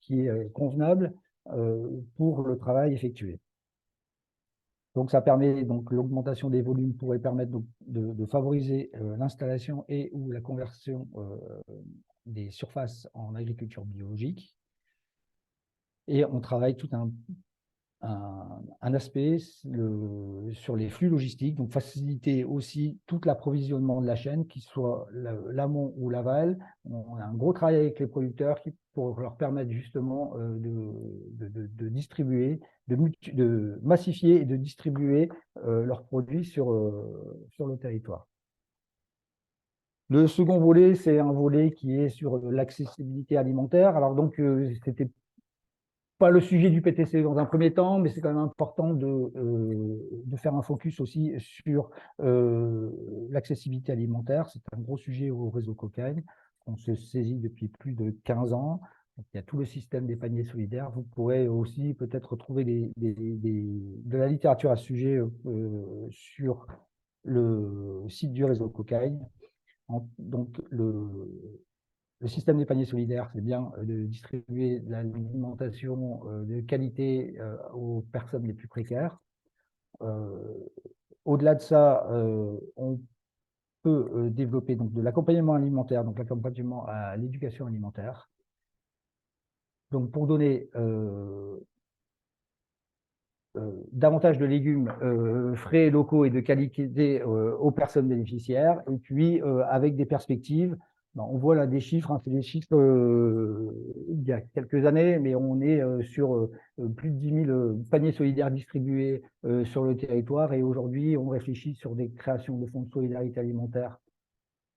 est convenable pour le travail effectué. Donc, ça permet, donc l'augmentation des volumes pourrait permettre de favoriser l'installation et ou la conversion des surfaces en agriculture biologique. Et on travaille tout un aspect sur les flux logistiques, donc faciliter aussi tout l'approvisionnement de la chaîne, qu'il soit l'amont ou l'aval. On a un gros travail avec les producteurs pour leur permettre justement de distribuer, de massifier et de distribuer leurs produits sur le territoire. Le second volet, c'est un volet qui est sur l'accessibilité alimentaire. Alors donc, c'était pas le sujet du PTC dans un premier temps, mais c'est quand même important de faire un focus aussi sur l'accessibilité alimentaire. C'est un gros sujet au réseau Cocaigne. On se saisit depuis plus de 15 ans. Donc, il y a tout le système des paniers solidaires. Vous pourrez aussi peut-être retrouver de la littérature à ce sujet sur le site du réseau Cocaigne. Donc, le système des paniers solidaires, c'est bien de distribuer de l'alimentation de qualité aux personnes les plus précaires. Au-delà de ça, on peut développer donc, de l'accompagnement alimentaire, donc l'accompagnement à l'éducation alimentaire. Donc, pour donner davantage de légumes frais, locaux et de qualité aux personnes bénéficiaires, et puis avec des perspectives. On voit là des chiffres, hein, c'est des chiffres il y a quelques années, mais on est sur plus de 10 000 paniers solidaires distribués sur le territoire, et aujourd'hui on réfléchit sur des créations de fonds de solidarité alimentaire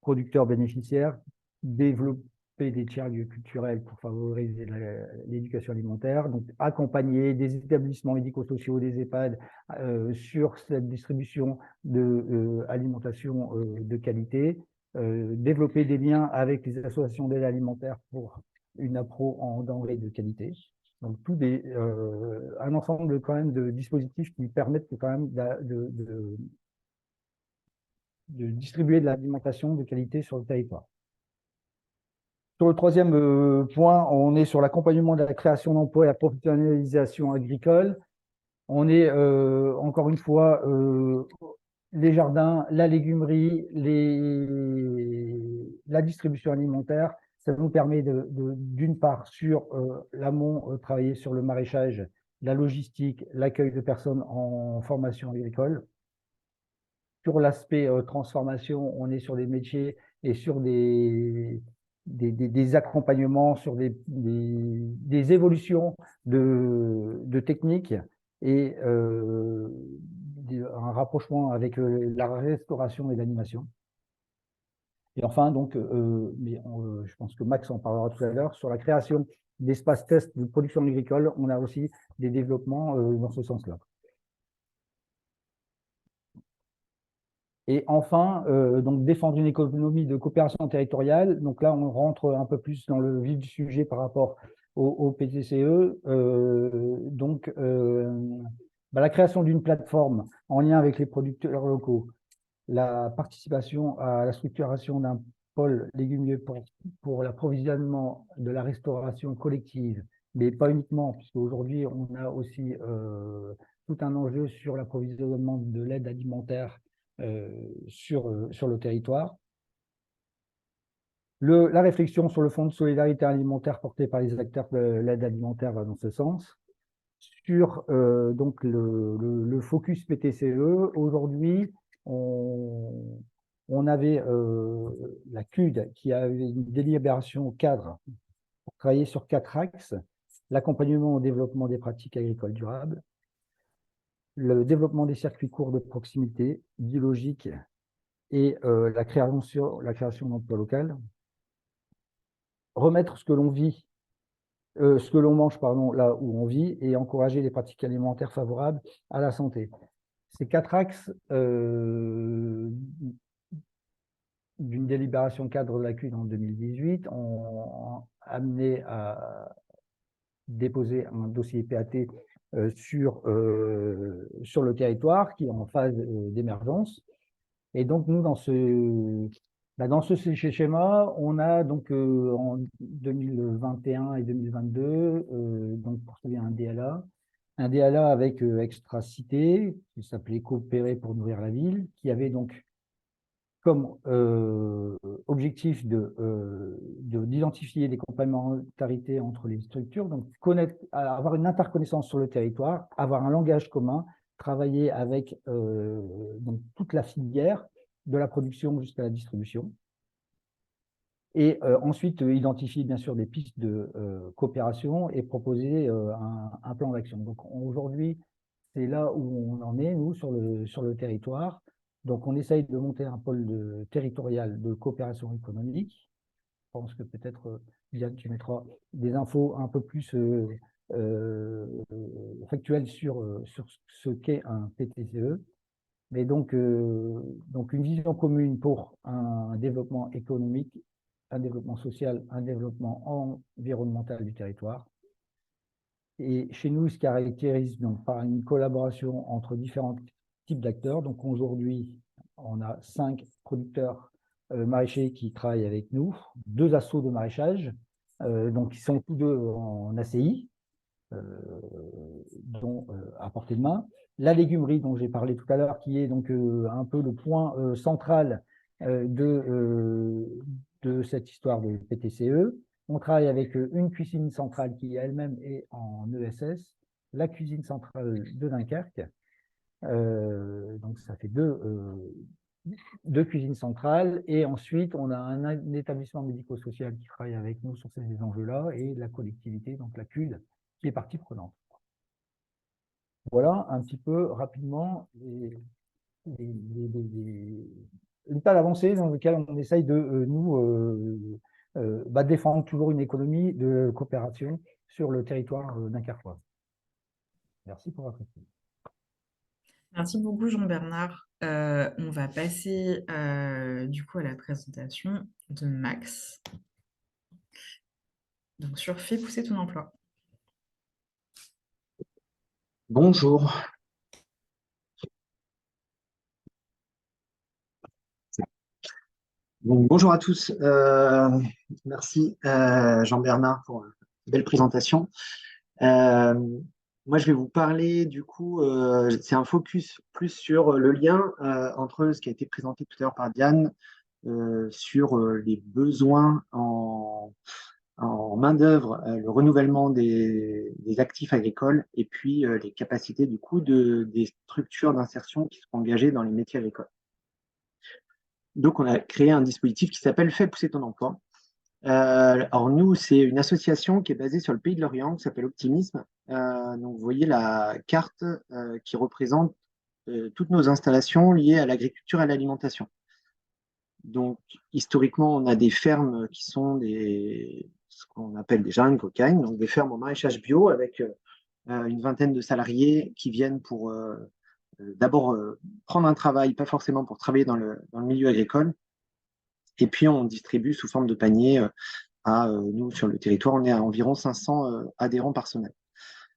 producteurs bénéficiaires, développer des tiers-lieux culturels pour favoriser l'éducation alimentaire, donc accompagner des établissements médico-sociaux, des EHPAD sur cette distribution d'alimentation de qualité, développer des liens avec les associations d'aide alimentaire pour une appro en denrées de qualité. Donc, un ensemble quand même de dispositifs qui permettent quand même de distribuer de l'alimentation de qualité sur le territoire. Sur le troisième point, on est sur l'accompagnement de la création d'emplois et la professionnalisation agricole. On est encore une fois les jardins, la légumerie, la distribution alimentaire. Ça nous permet d'une part sur l'amont travailler sur le maraîchage, la logistique, l'accueil de personnes en formation agricole. Sur l'aspect transformation, on est sur des métiers et sur des accompagnements, sur des évolutions de techniques et un rapprochement avec la restauration et l'animation. Et enfin, donc, je pense que Max en parlera tout à l'heure, sur la création d'espaces tests de production agricole, on a aussi des développements dans ce sens-là. Et enfin, donc défendre une économie de coopération territoriale. Donc là, on rentre un peu plus dans le vif du sujet par rapport au PTCE. La création d'une plateforme en lien avec les producteurs locaux, la participation à la structuration d'un pôle légumier pour l'approvisionnement de la restauration collective, mais pas uniquement, puisqu'aujourd'hui, on a aussi tout un enjeu sur l'approvisionnement de l'aide alimentaire sur le territoire. La réflexion sur le fonds de solidarité alimentaire porté par les acteurs de l'aide alimentaire va dans ce sens. Sur donc le focus PTCE, aujourd'hui, on avait la CUD qui avait une délibération cadre pour travailler sur 4 axes: l'accompagnement au développement des pratiques agricoles durables, le développement des circuits courts de proximité, biologiques, et la création d'emplois locaux, remettre ce que l'on vit, ce que l'on mange, pardon, là où on vit, et encourager les pratiques alimentaires favorables à la santé. Ces 4 axes d'une délibération cadre de la CUD en 2018 ont amené à déposer un dossier PAT sur le territoire qui est en phase d'émergence. Et donc, nous, dans ce schéma, on a donc en 2021 et 2022 donc poursuivi un DLA. Un DLA avec Extra-Cité, qui s'appelait Coopérer pour nourrir la ville, qui avait donc comme objectif d'identifier des complémentarités entre les structures, donc avoir une interconnaissance sur le territoire, avoir un langage commun, travailler avec donc toute la filière, de la production jusqu'à la distribution. Et ensuite, identifier bien sûr des pistes de coopération et proposer un plan d'action. Donc aujourd'hui, c'est là où on en est, nous, sur le territoire. Donc on essaye de monter un pôle territorial de coopération économique. Je pense que peut-être, Diane, tu mettras des infos un peu plus factuelles sur ce qu'est un PTCE. Mais donc une vision commune pour un développement économique, un développement social, un développement environnemental du territoire. Et chez nous, ce qui caractérise donc par une collaboration entre différents types d'acteurs. Donc aujourd'hui, on a 5 producteurs maraîchers qui travaillent avec nous, 2 assos de maraîchage, donc qui sont tous 2 en ACI, dont à portée de main. La légumerie dont j'ai parlé tout à l'heure, qui est donc un peu le point central de cette histoire de PTCE. On travaille avec une cuisine centrale qui elle-même est en ESS, la cuisine centrale de Dunkerque. Donc ça fait deux cuisines centrales. Et ensuite, on a un établissement médico-social qui travaille avec nous sur ces enjeux-là, et la collectivité, donc la CUD, qui est partie prenante. Voilà un petit peu rapidement l'état d'avancée dans lequel on essaye de défendre toujours une économie de coopération sur le territoire dunkerquois. Merci pour votre écoute. Merci beaucoup, Jean-Bernard. On va passer du coup à la présentation de Max. Donc, sur Fais pousser ton emploi. Bonjour. Donc, bonjour à tous. Merci Jean-Bernard pour une belle présentation. Moi, je vais vous parler du coup, c'est un focus plus sur le lien entre ce qui a été présenté tout à l'heure par Diane sur les besoins en main-d'œuvre, le renouvellement des actifs agricoles et puis les capacités du coup des structures d'insertion qui sont engagées dans les métiers agricoles. Donc, on a créé un dispositif qui s'appelle Fais pousser ton emploi. Alors, nous, c'est une association qui est basée sur le pays de l'Orient, qui s'appelle Optimisme. Donc, vous voyez la carte qui représente toutes nos installations liées à l'agriculture et à l'alimentation. Donc, historiquement, on a des fermes qui sont ce qu'on appelle des jardins de cocagne, donc des fermes en maraîchage bio avec une vingtaine de salariés qui viennent pour d'abord prendre un travail, pas forcément pour travailler dans le milieu agricole, et puis on distribue sous forme de panier à nous sur le territoire, on est à environ 500 adhérents par semaine,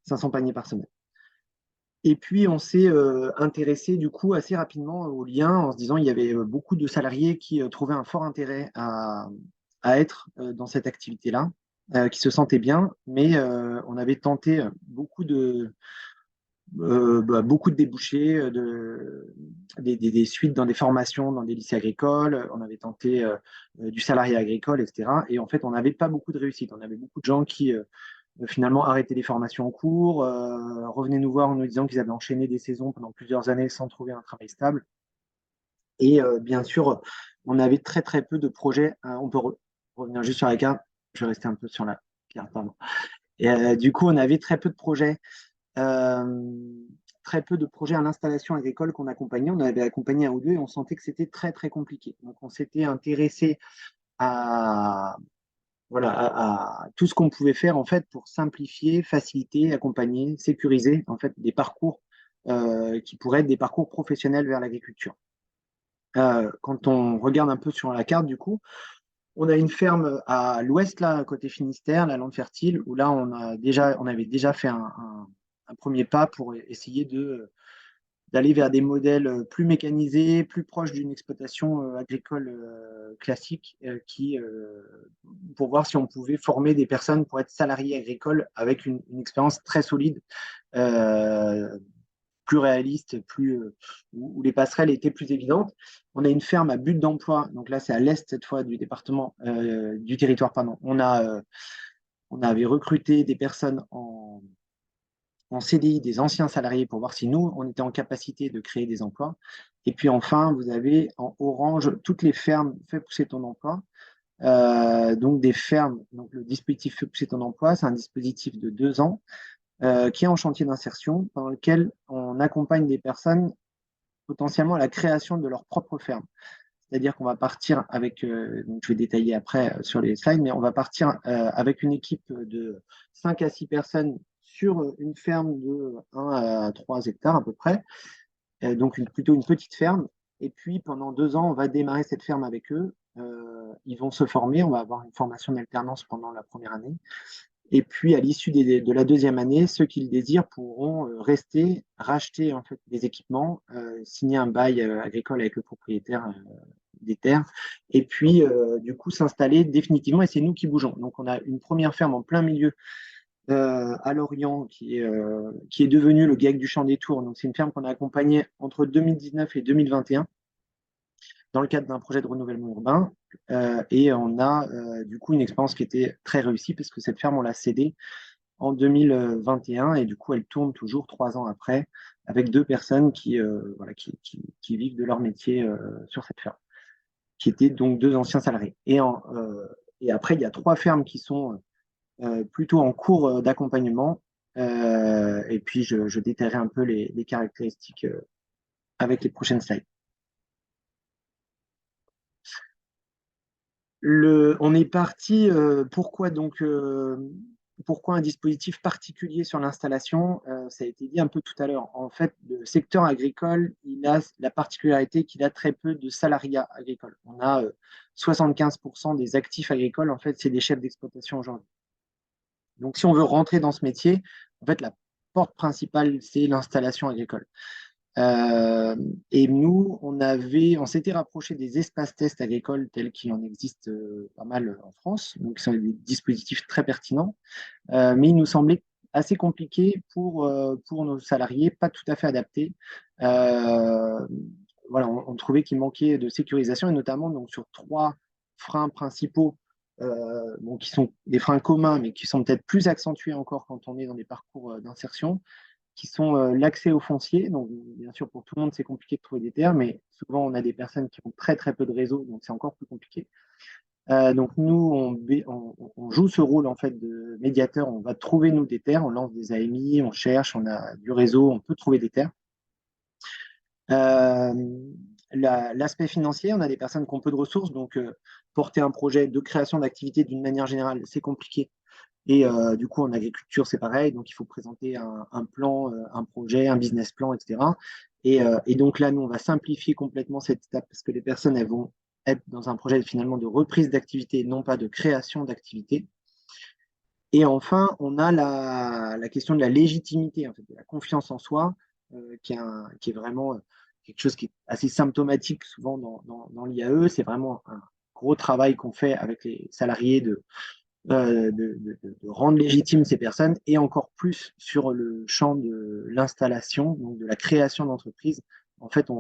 500 paniers par semaine. Et puis on s'est intéressé du coup assez rapidement au lien en se disant il y avait beaucoup de salariés qui trouvaient un fort intérêt à être dans cette activité-là, qui se sentaient bien, mais on avait tenté beaucoup de débouchés, des suites dans des formations, dans des lycées agricoles, on avait tenté du salariat agricole, etc. Et en fait, on n'avait pas beaucoup de réussite. On avait beaucoup de gens qui finalement arrêtaient les formations en cours, revenaient nous voir en nous disant qu'ils avaient enchaîné des saisons pendant plusieurs années sans trouver un travail stable. Et bien sûr, on avait très très peu de projets. On peut revenir juste sur la carte. Je vais rester un peu sur la carte, pardon. Et du coup, on avait très peu de projets. Très peu de projets à l'installation agricole qu'on accompagnait. On avait accompagné un ou deux et on sentait que c'était très très compliqué. Donc on s'était intéressé à, voilà, à tout ce qu'on pouvait faire en fait pour simplifier, faciliter, accompagner, sécuriser en fait des parcours qui pourraient être des parcours professionnels vers l'agriculture. Quand on regarde un peu sur la carte, du coup, on a une ferme à l'ouest, là, côté Finistère, la Lande Fertile, où là, on avait déjà fait un premier pas pour essayer d'aller vers des modèles plus mécanisés, plus proches d'une exploitation agricole classique, pour voir si on pouvait former des personnes pour être salariés agricoles avec une expérience très solide, plus réaliste, où les passerelles étaient plus évidentes. On a une ferme à but d'emploi, donc là c'est à l'est cette fois du département, du territoire, pardon. On avait recruté des personnes en CDI, des anciens salariés, pour voir si nous, on était en capacité de créer des emplois. Et puis enfin, vous avez en orange toutes les fermes Fais pousser ton emploi. Donc des fermes, donc le dispositif Fais pousser ton emploi, c'est un dispositif de 2 ans qui est en chantier d'insertion, dans lequel on accompagne des personnes potentiellement à la création de leur propre ferme. C'est-à-dire qu'on va partir avec, donc je vais détailler après sur les slides, mais on va partir avec une équipe de 5 à 6 personnes sur une ferme de 1 à 3 hectares à peu près, donc plutôt une petite ferme. Et puis pendant 2 ans, on va démarrer cette ferme avec eux. Ils vont se former, on va avoir une formation d'alternance pendant la première année. Et puis, à l'issue de la deuxième année, ceux qui le désirent pourront rester, racheter en fait des équipements, signer un bail agricole avec le propriétaire des terres, et puis du coup s'installer définitivement. Et c'est nous qui bougeons. Donc, on a une première ferme en plein milieu à Lorient qui est devenue le GAEC du Champ des Tours. Donc, c'est une ferme qu'on a accompagnée entre 2019 et 2021 dans le cadre d'un projet de renouvellement urbain. Et on a du coup une expérience qui était très réussie parce que cette ferme, on l'a cédée en 2021 et du coup, elle tourne toujours 3 ans après avec 2 personnes voilà, qui vivent de leur métier sur cette ferme, qui étaient donc 2 anciens salariés. Et après, il y a 3 fermes qui sont plutôt en cours d'accompagnement. Et puis, je détaillerai un peu les caractéristiques avec les prochaines slides. On est parti, pourquoi un dispositif particulier sur l'installation? Ça a été dit un peu tout à l'heure. En fait, le secteur agricole, il a la particularité qu'il a très peu de salariat agricole. On a 75% des actifs agricoles, en fait, c'est des chefs d'exploitation aujourd'hui. Donc, si on veut rentrer dans ce métier, en fait, la porte principale, c'est l'installation agricole. Et nous, on s'était rapproché des espaces tests agricoles tels qu'il en existe pas mal en France, donc ce sont des dispositifs très pertinents, mais il nous semblait assez compliqué pour nos salariés, pas tout à fait adapté. Voilà, on trouvait qu'il manquait de sécurisation et notamment donc, sur 3 freins principaux, qui sont des freins communs, mais qui sont peut-être plus accentués encore quand on est dans des parcours d'insertion, qui sont l'accès au foncier. Donc, bien sûr, pour tout le monde, c'est compliqué de trouver des terres, mais souvent, on a des personnes qui ont très, très peu de réseau, donc c'est encore plus compliqué. Donc, nous, on joue ce rôle en fait de médiateur. On va trouver, nous, des terres, on lance des AMI, on cherche, on a du réseau, on peut trouver des terres. L'aspect financier, on a des personnes qui ont peu de ressources, donc porter un projet de création d'activité d'une manière générale, c'est compliqué. Et du coup, en agriculture, c'est pareil. Donc, il faut présenter un plan, un projet, un business plan, etc. Et donc là, nous, on va simplifier complètement cette étape parce que les personnes, elles vont être dans un projet finalement de reprise d'activité, non pas de création d'activité. Et enfin, on a la question de la légitimité, en fait, de la confiance en soi, qui est vraiment quelque chose qui est assez symptomatique souvent dans l'IAE. C'est vraiment un gros travail qu'on fait avec les salariés de rendre légitimes ces personnes et encore plus sur le champ de l'installation, donc de la création d'entreprise. En fait,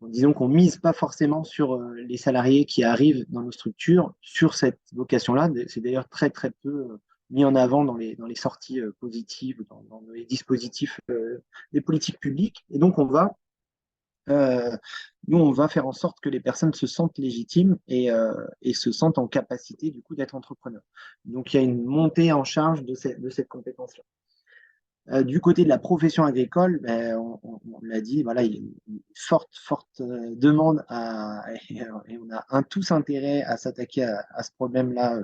disons qu'on ne mise pas forcément sur les salariés qui arrivent dans nos structures sur cette vocation-là. C'est d'ailleurs très, très peu mis en avant dans les sorties positives, dans les dispositifs des politiques publiques. Et donc, nous, on va faire en sorte que les personnes se sentent légitimes et se sentent en capacité, du coup, d'être entrepreneurs. Donc, il y a une montée en charge de cette compétence-là. Du côté de la profession agricole, ben, on l'a dit, voilà, il y a une forte demande et on a tous intérêt à s'attaquer à ce problème-là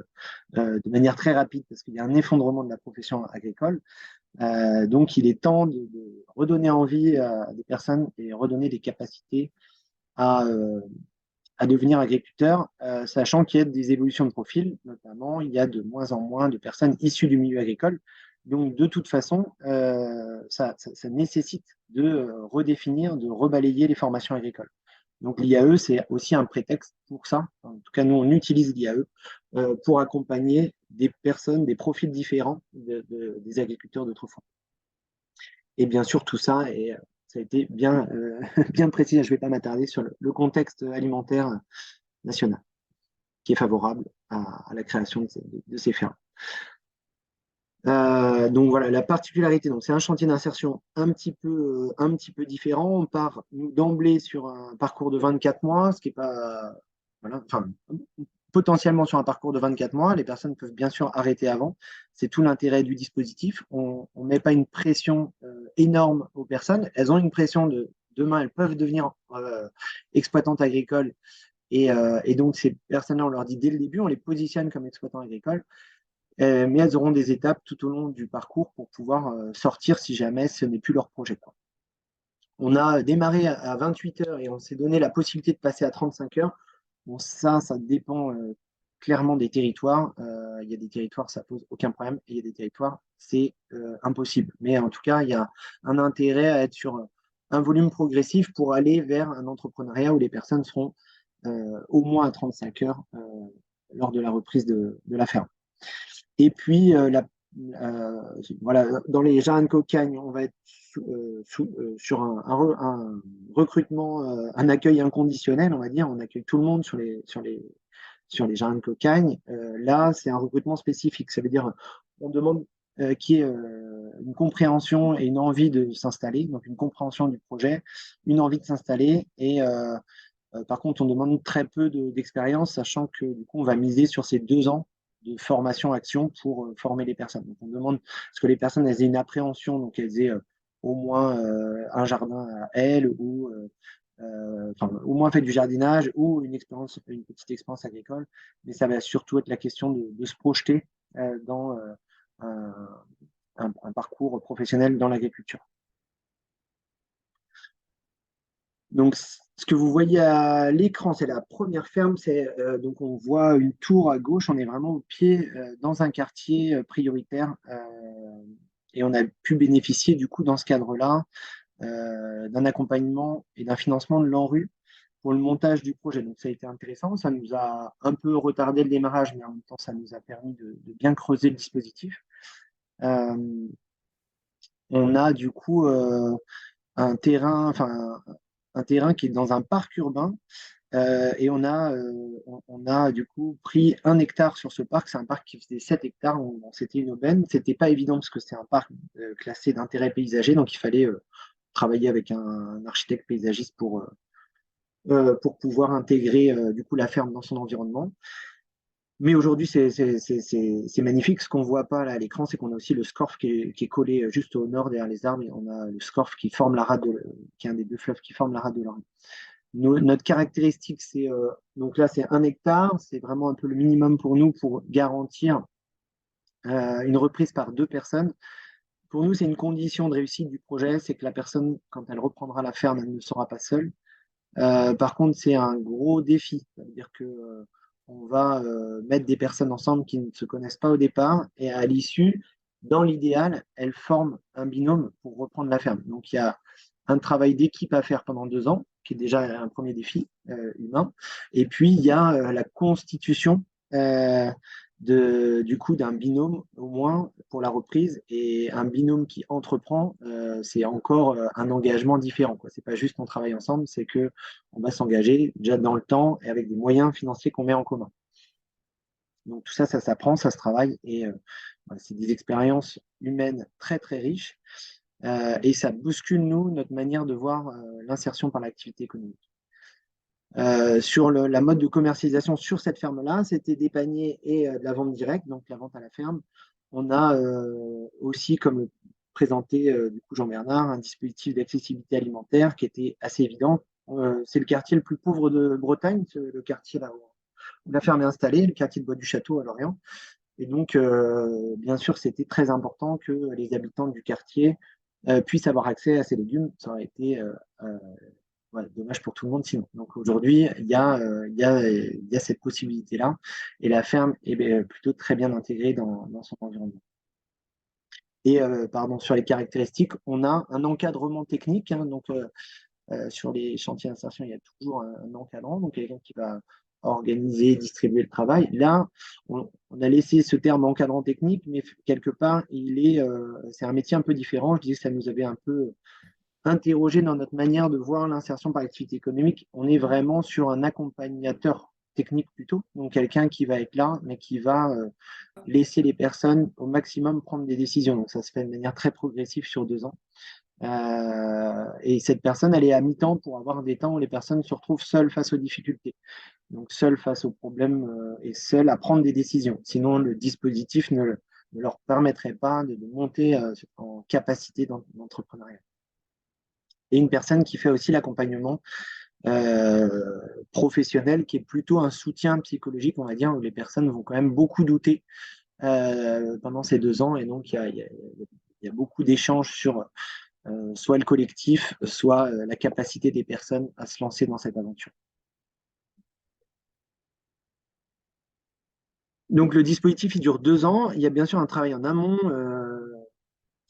de manière très rapide parce qu'il y a un effondrement de la profession agricole. Donc, il est temps de redonner envie à des personnes et redonner des capacités à, euh, à devenir agriculteur, sachant qu'il y a des évolutions de profil, notamment il y a de moins en moins de personnes issues du milieu agricole. Donc, de toute façon, ça nécessite de redéfinir, de rebalayer les formations agricoles. Donc, l'IAE, c'est aussi un prétexte pour ça. En tout cas, nous, on utilise l'IAE pour accompagner des personnes, des profils différents des agriculteurs d'autrefois. Et bien sûr, tout ça, et ça a été bien, bien précis, je ne vais pas m'attarder sur le contexte alimentaire national, qui est favorable à la création de ces fermes. Donc voilà, la particularité, c'est un chantier d'insertion un petit peu différent. On part d'emblée sur un parcours de 24 mois, ce qui n'est pas. Voilà, enfin, potentiellement sur un parcours de 24 mois. Les personnes peuvent bien sûr arrêter avant. C'est tout l'intérêt du dispositif. On ne met pas une pression énorme aux personnes. Elles ont une pression de demain, elles peuvent devenir exploitantes agricoles. Et donc, ces personnes-là, on leur dit dès le début, on les positionne comme exploitants agricoles. Mais elles auront des étapes tout au long du parcours pour pouvoir sortir si jamais ce n'est plus leur projet, quoi. On a démarré à 28 heures et on s'est donné la possibilité de passer à 35 heures. Bon, ça dépend clairement des territoires. Il y a des territoires, ça pose aucun problème, et il y a des territoires, c'est impossible. Mais en tout cas, il y a un intérêt à être sur un volume progressif pour aller vers un entrepreneuriat où les personnes seront au moins à 35 heures lors de la reprise de la ferme. Et puis, voilà, dans les jardins de cocagne, on va être sur un recrutement, un accueil inconditionnel, on va dire. On accueille tout le monde sur les jardins de cocagne. Là, c'est un recrutement spécifique. Ça veut dire on demande qu'il y ait une compréhension et une envie de s'installer, donc une compréhension du projet, une envie de s'installer. Et par contre, on demande très peu d'expérience, sachant que du coup, on va miser sur ces 2 ans de formation-action pour former les personnes. Donc, on demande à ce que les personnes elles aient une appréhension, donc elles aient au moins un jardin à elles ou au moins fait du jardinage ou une petite expérience agricole. Mais ça va surtout être la question de se projeter dans un parcours professionnel dans l'agriculture. Donc, ce que vous voyez à l'écran, c'est la première ferme. Donc, on voit une tour à gauche. On est vraiment au pied dans un quartier prioritaire. Et on a pu bénéficier, du coup, dans ce cadre-là, d'un accompagnement et d'un financement de l'ANRU pour le montage du projet. Donc, ça a été intéressant. Ça nous a un peu retardé le démarrage, mais en même temps, ça nous a permis de bien creuser le dispositif. On a, du coup, un terrain qui est dans un parc urbain. Et on a du coup pris 1 hectare sur ce parc. C'est un parc qui faisait 7 hectares. C'était une aubaine. C'était pas évident parce que c'est un parc classé d'intérêt paysager. Donc, il fallait travailler avec un architecte paysagiste pour pouvoir intégrer du coup la ferme dans son environnement. Mais aujourd'hui, c'est magnifique. Ce qu'on ne voit pas là à l'écran, c'est qu'on a aussi le SCORF qui est collé juste au nord derrière les arbres. Et on a le SCORF qui forme la rade, qui est un des 2 fleuves qui forment la rade de l'Orne. Notre caractéristique, donc là, c'est 1 hectare. C'est vraiment un peu le minimum pour nous pour garantir une reprise par 2 personnes. Pour nous, c'est une condition de réussite du projet, c'est que la personne, quand elle reprendra la ferme, elle ne sera pas seule. Par contre, c'est un gros défi. Ça veut dire que on va mettre des personnes ensemble qui ne se connaissent pas au départ et à l'issue, dans l'idéal, elles forment un binôme pour reprendre la ferme. Donc, il y a un travail d'équipe à faire pendant 2 ans, qui est déjà un premier défi humain. Et puis, il y a la constitution du coup d'un binôme au moins pour la reprise. Et un binôme qui entreprend, c'est encore un engagement différent, quoi. C'est pas juste qu'on travaille ensemble, c'est que on va s'engager déjà dans le temps et avec des moyens financiers qu'on met en commun. Donc tout ça, ça s'apprend, ça se travaille et voilà, c'est des expériences humaines très très riches et ça bouscule nous notre manière de voir l'insertion par l'activité économique. Sur la mode de commercialisation sur cette ferme-là, c'était des paniers et de la vente directe, donc la vente à la ferme. On a aussi, comme le présentait du coup Jean-Bernard, un dispositif d'accessibilité alimentaire qui était assez évident. C'est le quartier le plus pauvre de Bretagne, le quartier là où la ferme est installée, le quartier de Bois du Château à Lorient. Et donc, bien sûr, c'était très important que les habitants du quartier puissent avoir accès à ces légumes. Ça aurait été ouais, dommage pour tout le monde sinon. Donc aujourd'hui, il y a cette possibilité-là et la ferme est plutôt très bien intégrée dans son environnement. Et pardon, sur les caractéristiques, on a un encadrement technique. Hein, donc sur les chantiers d'insertion, il y a toujours un encadrant, donc quelqu'un qui va organiser, distribuer le travail. Là, on a laissé ce terme encadrant technique, mais quelque part, c'est un métier un peu différent. Je disais que ça nous avait un peu interrogé dans notre manière de voir l'insertion par l'activité économique. On est vraiment sur un accompagnateur technique plutôt, donc quelqu'un qui va être là, mais qui va laisser les personnes au maximum prendre des décisions. Donc ça se fait de manière très progressive sur 2 ans. Et cette personne, elle est à mi-temps pour avoir des temps où les personnes se retrouvent seules face aux difficultés, donc seules face aux problèmes et seules à prendre des décisions. Sinon, le dispositif ne leur permettrait pas de monter en capacité d'entrepreneuriat. Et une personne qui fait aussi l'accompagnement professionnel, qui est plutôt un soutien psychologique, on va dire, où les personnes vont quand même beaucoup douter pendant ces 2 ans. Et donc, il y a beaucoup d'échanges sur soit le collectif, soit la capacité des personnes à se lancer dans cette aventure. Donc le dispositif, il dure 2 ans. Il y a bien sûr un travail en amont.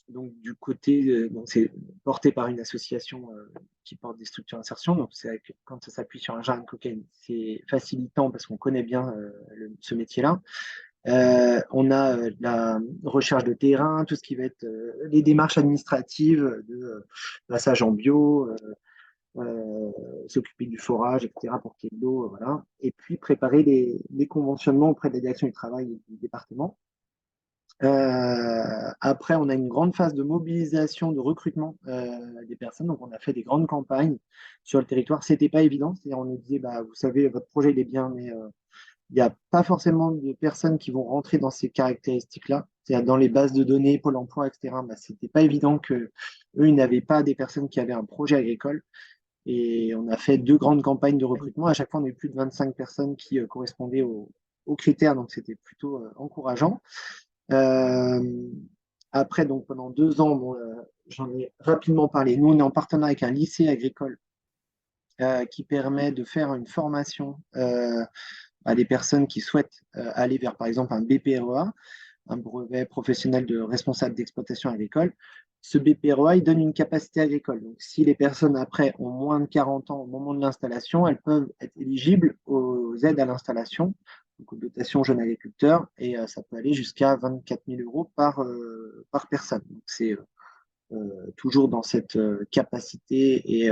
Donc du côté, c'est porté par une association qui porte des structures d'insertion. Donc quand ça s'appuie sur un jardin de cocaïne, c'est facilitant parce qu'on connaît bien ce métier-là. On a la recherche de terrain, tout ce qui va être les démarches administratives de passage en bio, s'occuper du forage, etc., pour qu'il y ait de l'eau, voilà. Et puis préparer les conventionnements auprès de la direction du travail et du département. Après, on a une grande phase de mobilisation, de recrutement des personnes. Donc, on a fait des grandes campagnes sur le territoire. C'était pas évident. C'est-à-dire, on nous disait, bah, vous savez, votre projet il est bien, mais il n'y a pas forcément de personnes qui vont rentrer dans ces caractéristiques-là. C'est-à-dire dans les bases de données, Pôle emploi, etc. Bah, c'était pas évident que eux, ils n'avaient pas des personnes qui avaient un projet agricole. Et on a fait 2 grandes campagnes de recrutement. À chaque fois, on a eu plus de 25 personnes qui correspondaient aux critères. Donc, c'était plutôt encourageant. Après, donc pendant 2 ans, bon, j'en ai rapidement parlé. Nous, on est en partenariat avec un lycée agricole qui permet de faire une formation à des personnes qui souhaitent aller vers, par exemple, un BPREA, un brevet professionnel de responsable d'exploitation agricole. Ce BPREA, il donne une capacité agricole. Donc, si les personnes, après, ont moins de 40 ans au moment de l'installation, elles peuvent être éligibles aux aides à l'installation, donc aux dotations jeunes agriculteurs, et ça peut aller jusqu'à 24 000 euros par personne. Donc, c'est toujours dans cette capacité et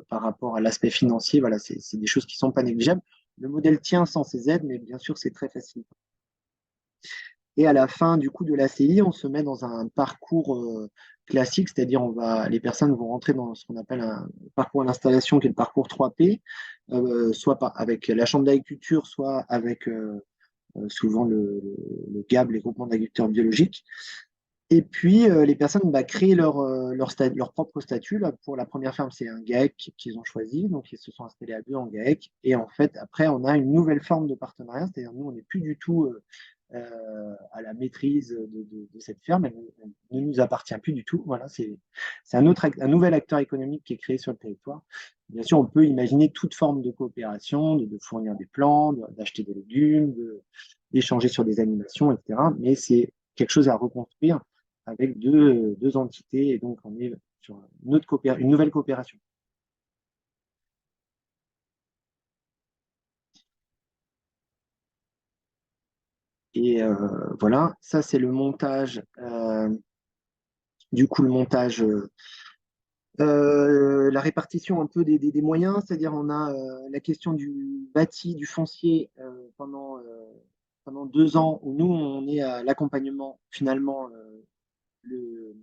par rapport à l'aspect financier, voilà, c'est des choses qui ne sont pas négligeables. Le modèle tient sans ces aides, mais bien sûr, c'est très facile. Et à la fin du coup de l'ACI, on se met dans un parcours classique, c'est-à-dire les personnes vont rentrer dans ce qu'on appelle un parcours d'installation qui est le parcours 3P, soit avec la chambre d'agriculture, soit avec souvent le GAB, les groupements d'agriculteurs biologiques. Et puis, les personnes créent leur propre statut. Là, pour la première ferme, c'est un GAEC qu'ils ont choisi. Donc, ils se sont installés à 2 en GAEC. Et en fait, après, on a une nouvelle forme de partenariat. C'est-à-dire, nous, on n'est plus du tout à la maîtrise de cette ferme. Elle ne nous appartient plus du tout. Voilà, c'est un nouvel acteur économique qui est créé sur le territoire. Bien sûr, on peut imaginer toute forme de coopération, de fournir des plants, d'acheter des légumes, d'échanger sur des animations, etc. Mais c'est quelque chose à reconstruire avec deux entités, et donc on est sur une nouvelle coopération. Et voilà, ça c'est le montage. Du coup, le montage, la répartition un peu des moyens, c'est-à-dire on a la question du bâti, du foncier pendant 2 ans où nous on est à l'accompagnement finalement. Le-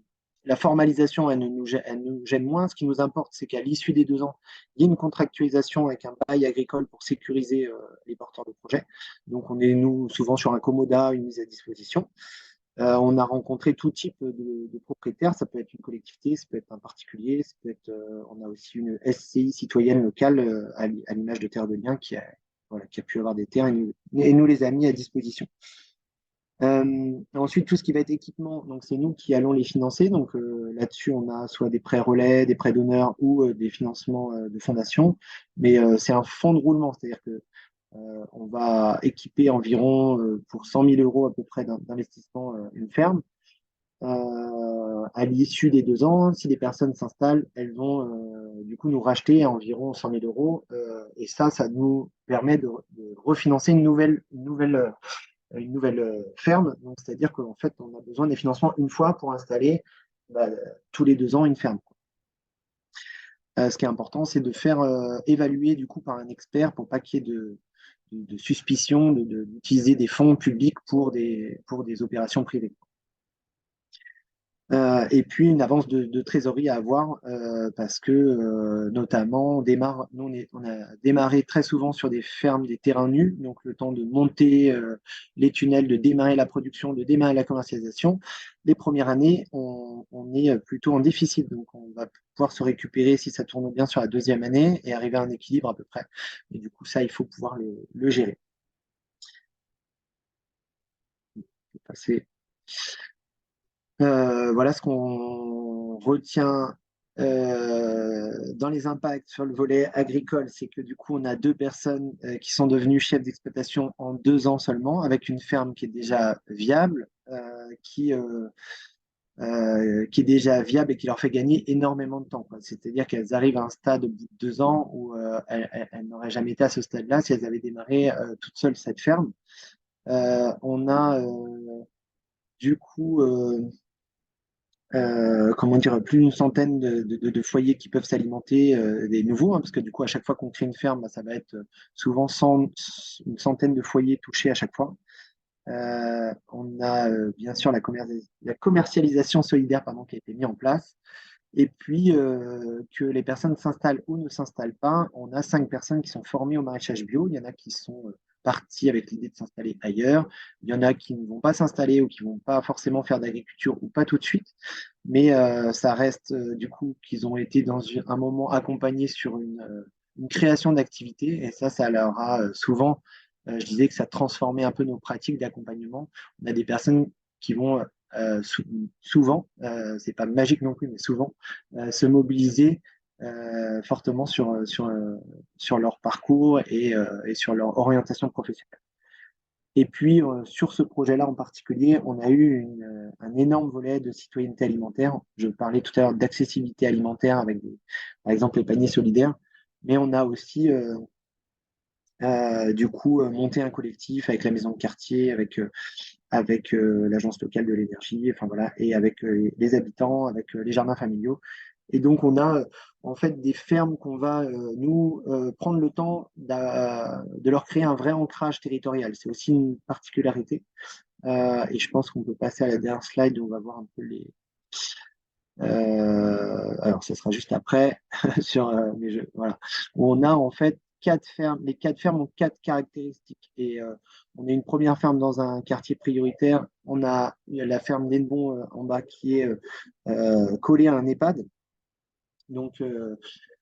la formalisation, elle nous gêne moins. Ce qui nous importe, c'est qu'à l'issue des 2 ans, il y ait une contractualisation avec un bail agricole pour sécuriser les porteurs de projets. Donc, on est, nous, souvent sur un commoda, une mise à disposition. On a rencontré tout type de propriétaires. Ça peut être une collectivité, ça peut être un particulier, ça peut être, on a aussi une SCI citoyenne locale à l'image de Terre de Liens voilà, qui a pu avoir des terres et nous les a mis à disposition. Ensuite, tout ce qui va être équipement, donc c'est nous qui allons les financer. Donc là-dessus, on a soit des prêts relais, des prêts d'honneur ou des financements de fondation. Mais c'est un fonds de roulement, c'est-à-dire que on va équiper environ pour 100 000 euros à peu près d'investissement une ferme. À l'issue des 2 ans, si les personnes s'installent, elles vont du coup nous racheter à environ 100 000 euros. Et ça nous permet de refinancer une nouvelle ferme. Donc, c'est-à-dire qu'en fait, on a besoin des financements une fois pour installer bah, tous les 2 ans une ferme. Ce qui est important, c'est de faire évaluer du coup par un expert pour pas qu'il y ait de suspicion d'utiliser des fonds publics pour des opérations privées. Et puis une avance de trésorerie à avoir parce que notamment on a démarré très souvent sur des fermes, des terrains nus, donc le temps de monter les tunnels, de démarrer la production, de démarrer la commercialisation. Les premières années, on est plutôt en déficit, donc on va pouvoir se récupérer si ça tourne bien sur la deuxième année et arriver à un équilibre à peu près. Et du coup, ça, il faut pouvoir le gérer. Je vais passer. Voilà ce qu'on retient dans les impacts sur le volet agricole, c'est que du coup, on a 2 personnes qui sont devenues chefs d'exploitation en 2 ans seulement, avec une ferme qui est déjà viable, qui est déjà viable et qui leur fait gagner énormément de temps, quoi. C'est-à-dire qu'elles arrivent à un stade au bout de 2 ans où elles n'auraient jamais été à ce stade-là si elles avaient démarré toutes seules cette ferme. On a du coup comment dire, plus d'une centaine de foyers qui peuvent s'alimenter des nouveaux, hein, parce que du coup, à chaque fois qu'on crée une ferme, bah, ça va être souvent une centaine de foyers touchés à chaque fois. On a bien sûr la commercialisation solidaire pardon, qui a été mise en place. Et puis, que les personnes s'installent ou ne s'installent pas, on a 5 personnes qui sont formées au maraîchage bio. Il y en a qui sont partis avec l'idée de s'installer ailleurs. Il y en a qui ne vont pas s'installer ou qui ne vont pas forcément faire d'agriculture ou pas tout de suite. Mais ça reste du coup qu'ils ont été dans un moment accompagnés sur une création d'activité. Et ça leur a souvent, je disais que ça transformait un peu nos pratiques d'accompagnement. On a des personnes qui vont souvent, c'est pas magique non plus, mais souvent, se mobiliser fortement sur leur parcours et sur leur orientation professionnelle. Et puis, sur ce projet-là en particulier, on a eu un énorme volet de citoyenneté alimentaire. Je parlais tout à l'heure d'accessibilité alimentaire avec, par exemple, les paniers solidaires, mais on a aussi, du coup, monté un collectif avec la maison de quartier, avec l'agence locale de l'énergie, enfin voilà, et avec les habitants, avec les jardins familiaux. Et donc, on a en fait des fermes qu'on va, nous, prendre le temps de leur créer un vrai ancrage territorial. C'est aussi une particularité. Et je pense qu'on peut passer à la dernière slide où on va voir un peu les. Alors, ce sera juste après, voilà. Où on a en fait 4 fermes. Les 4 fermes ont 4 caractéristiques. Et on a une première ferme dans un quartier prioritaire. Il y a la ferme d'Henbon en bas qui est collée à un EHPAD. Donc,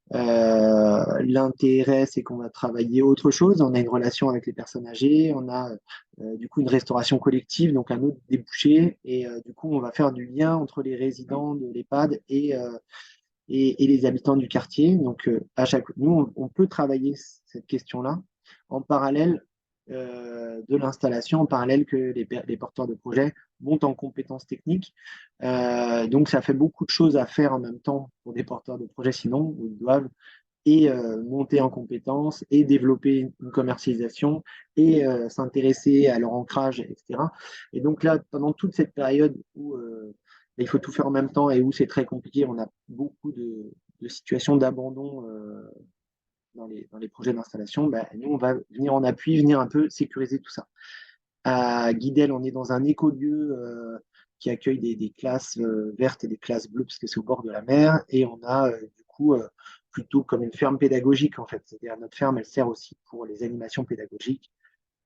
l'intérêt, c'est qu'on va travailler autre chose. On a une relation avec les personnes âgées, on a du coup une restauration collective, donc un autre débouché. Et du coup, on va faire du lien entre les résidents de l'EHPAD et les habitants du quartier. Donc, nous, on peut travailler cette question-là en parallèle de l'installation, en parallèle que les porteurs de projets montent en compétences techniques. Donc, ça fait beaucoup de choses à faire en même temps pour des porteurs de projets, sinon, où ils doivent et monter en compétences et développer une commercialisation et s'intéresser à leur ancrage, etc. Et donc là, pendant toute cette période où il faut tout faire en même temps et où c'est très compliqué, on a beaucoup de situations d'abandon dans les projets d'installation. Ben, nous, on va venir en appui, venir un peu sécuriser tout ça. À Guidel, on est dans un écolieu qui accueille des classes vertes et des classes bleues parce que c'est au bord de la mer. Et on a du coup plutôt comme une ferme pédagogique en fait. C'est-à-dire notre ferme, elle sert aussi pour les animations pédagogiques,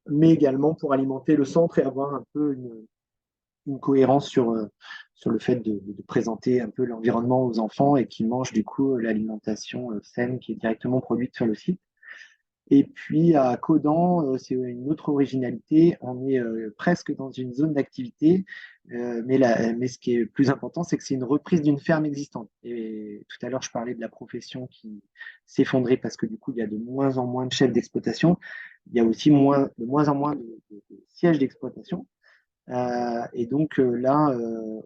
mais également pour alimenter le centre et avoir un peu une cohérence sur le fait de présenter un peu l'environnement aux enfants et qu'ils mangent du coup l'alimentation saine qui est directement produite sur le site. Et puis à Codan, c'est une autre originalité. On est presque dans une zone d'activité, mais ce qui est plus important, c'est que c'est une reprise d'une ferme existante. Et tout à l'heure, je parlais de la profession qui s'effondrait parce que du coup, il y a de moins en moins de chefs d'exploitation. Il y a aussi de moins en moins de sièges d'exploitation. Et donc là,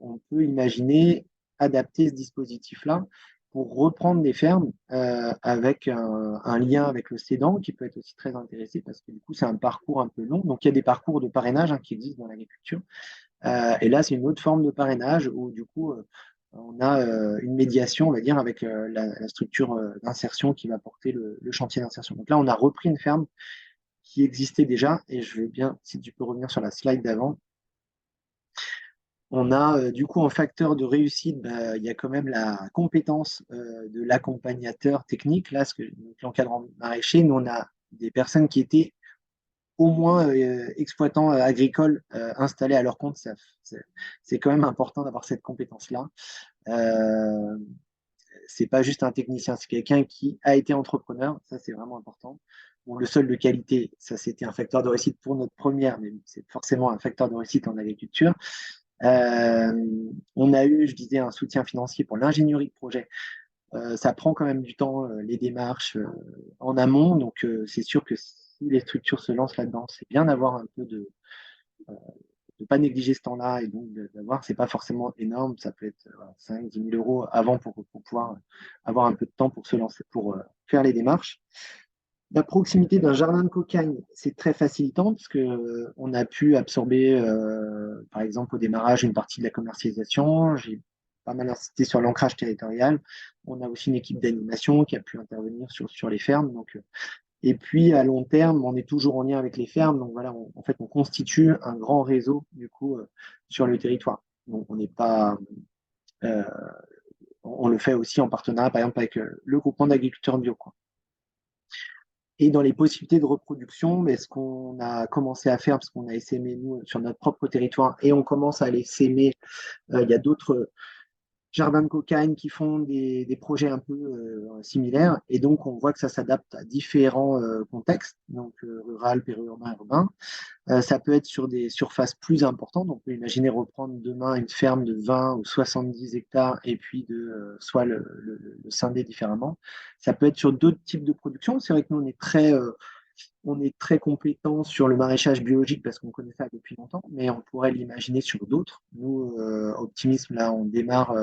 on peut imaginer adapter ce dispositif-là pour reprendre des fermes avec un lien avec le cédant qui peut être aussi très intéressé parce que du coup, c'est un parcours un peu long. Donc, il y a des parcours de parrainage qui existent dans l'agriculture. Et là, c'est une autre forme de parrainage où du coup, on a une médiation, on va dire, avec la structure d'insertion qui va porter le chantier d'insertion. Donc là, on a repris une ferme qui existait déjà et je veux bien, si tu peux revenir sur la slide d'avant. On a du coup en facteur de réussite, bah, il y a quand même la compétence de l'accompagnateur technique. Là, l'encadrant maraîcher, nous on a des personnes qui étaient au moins exploitants agricoles installés à leur compte. C'est quand même important d'avoir cette compétence-là. Euh, c'est pas juste un technicien, c'est quelqu'un qui a été entrepreneur. Ça, c'est vraiment important. Bon, le sol de qualité, ça c'était un facteur de réussite pour notre première, mais c'est forcément un facteur de réussite en agriculture. On a eu, je disais, un soutien financier pour l'ingénierie de projet. Ça prend quand même du temps, les démarches en amont. Donc, c'est sûr que si les structures se lancent là-dedans, c'est bien d'avoir un peu de pas négliger ce temps-là et donc d'avoir, c'est pas forcément énorme. Ça peut être 5 10 000 euros avant pour pouvoir avoir un peu de temps pour se lancer, pour faire les démarches. La proximité d'un jardin de cocagne, c'est très facilitant parce que on a pu absorber, par exemple, au démarrage, une partie de la commercialisation. J'ai pas mal insisté sur l'ancrage territorial. On a aussi une équipe d'animation qui a pu intervenir sur les fermes. Donc, et puis, à long terme, on est toujours en lien avec les fermes. Donc, voilà, en fait, on constitue un grand réseau, du coup, sur le territoire. Donc, on n'est pas. euh, on le fait aussi en partenariat, par exemple, avec le groupement d'agriculteurs bio, quoi. Et dans les possibilités de reproduction, mais ce qu'on a commencé à faire, parce qu'on a essaimé, nous, sur notre propre territoire, et on commence à les s'aimer, il y a d'autres jardins de cocagne qui font des projets un peu similaires, et donc on voit que ça s'adapte à différents contextes, donc rural, périurbain, urbain. Ça peut être sur des surfaces plus importantes. On peut imaginer reprendre demain une ferme de 20 ou 70 hectares et puis de soit le scinder différemment. Ça peut être sur d'autres types de production. C'est vrai que nous, on est très compétent sur le maraîchage biologique parce qu'on connaît ça depuis longtemps, mais on pourrait l'imaginer sur d'autres. Nous, Optimisme, là, on démarre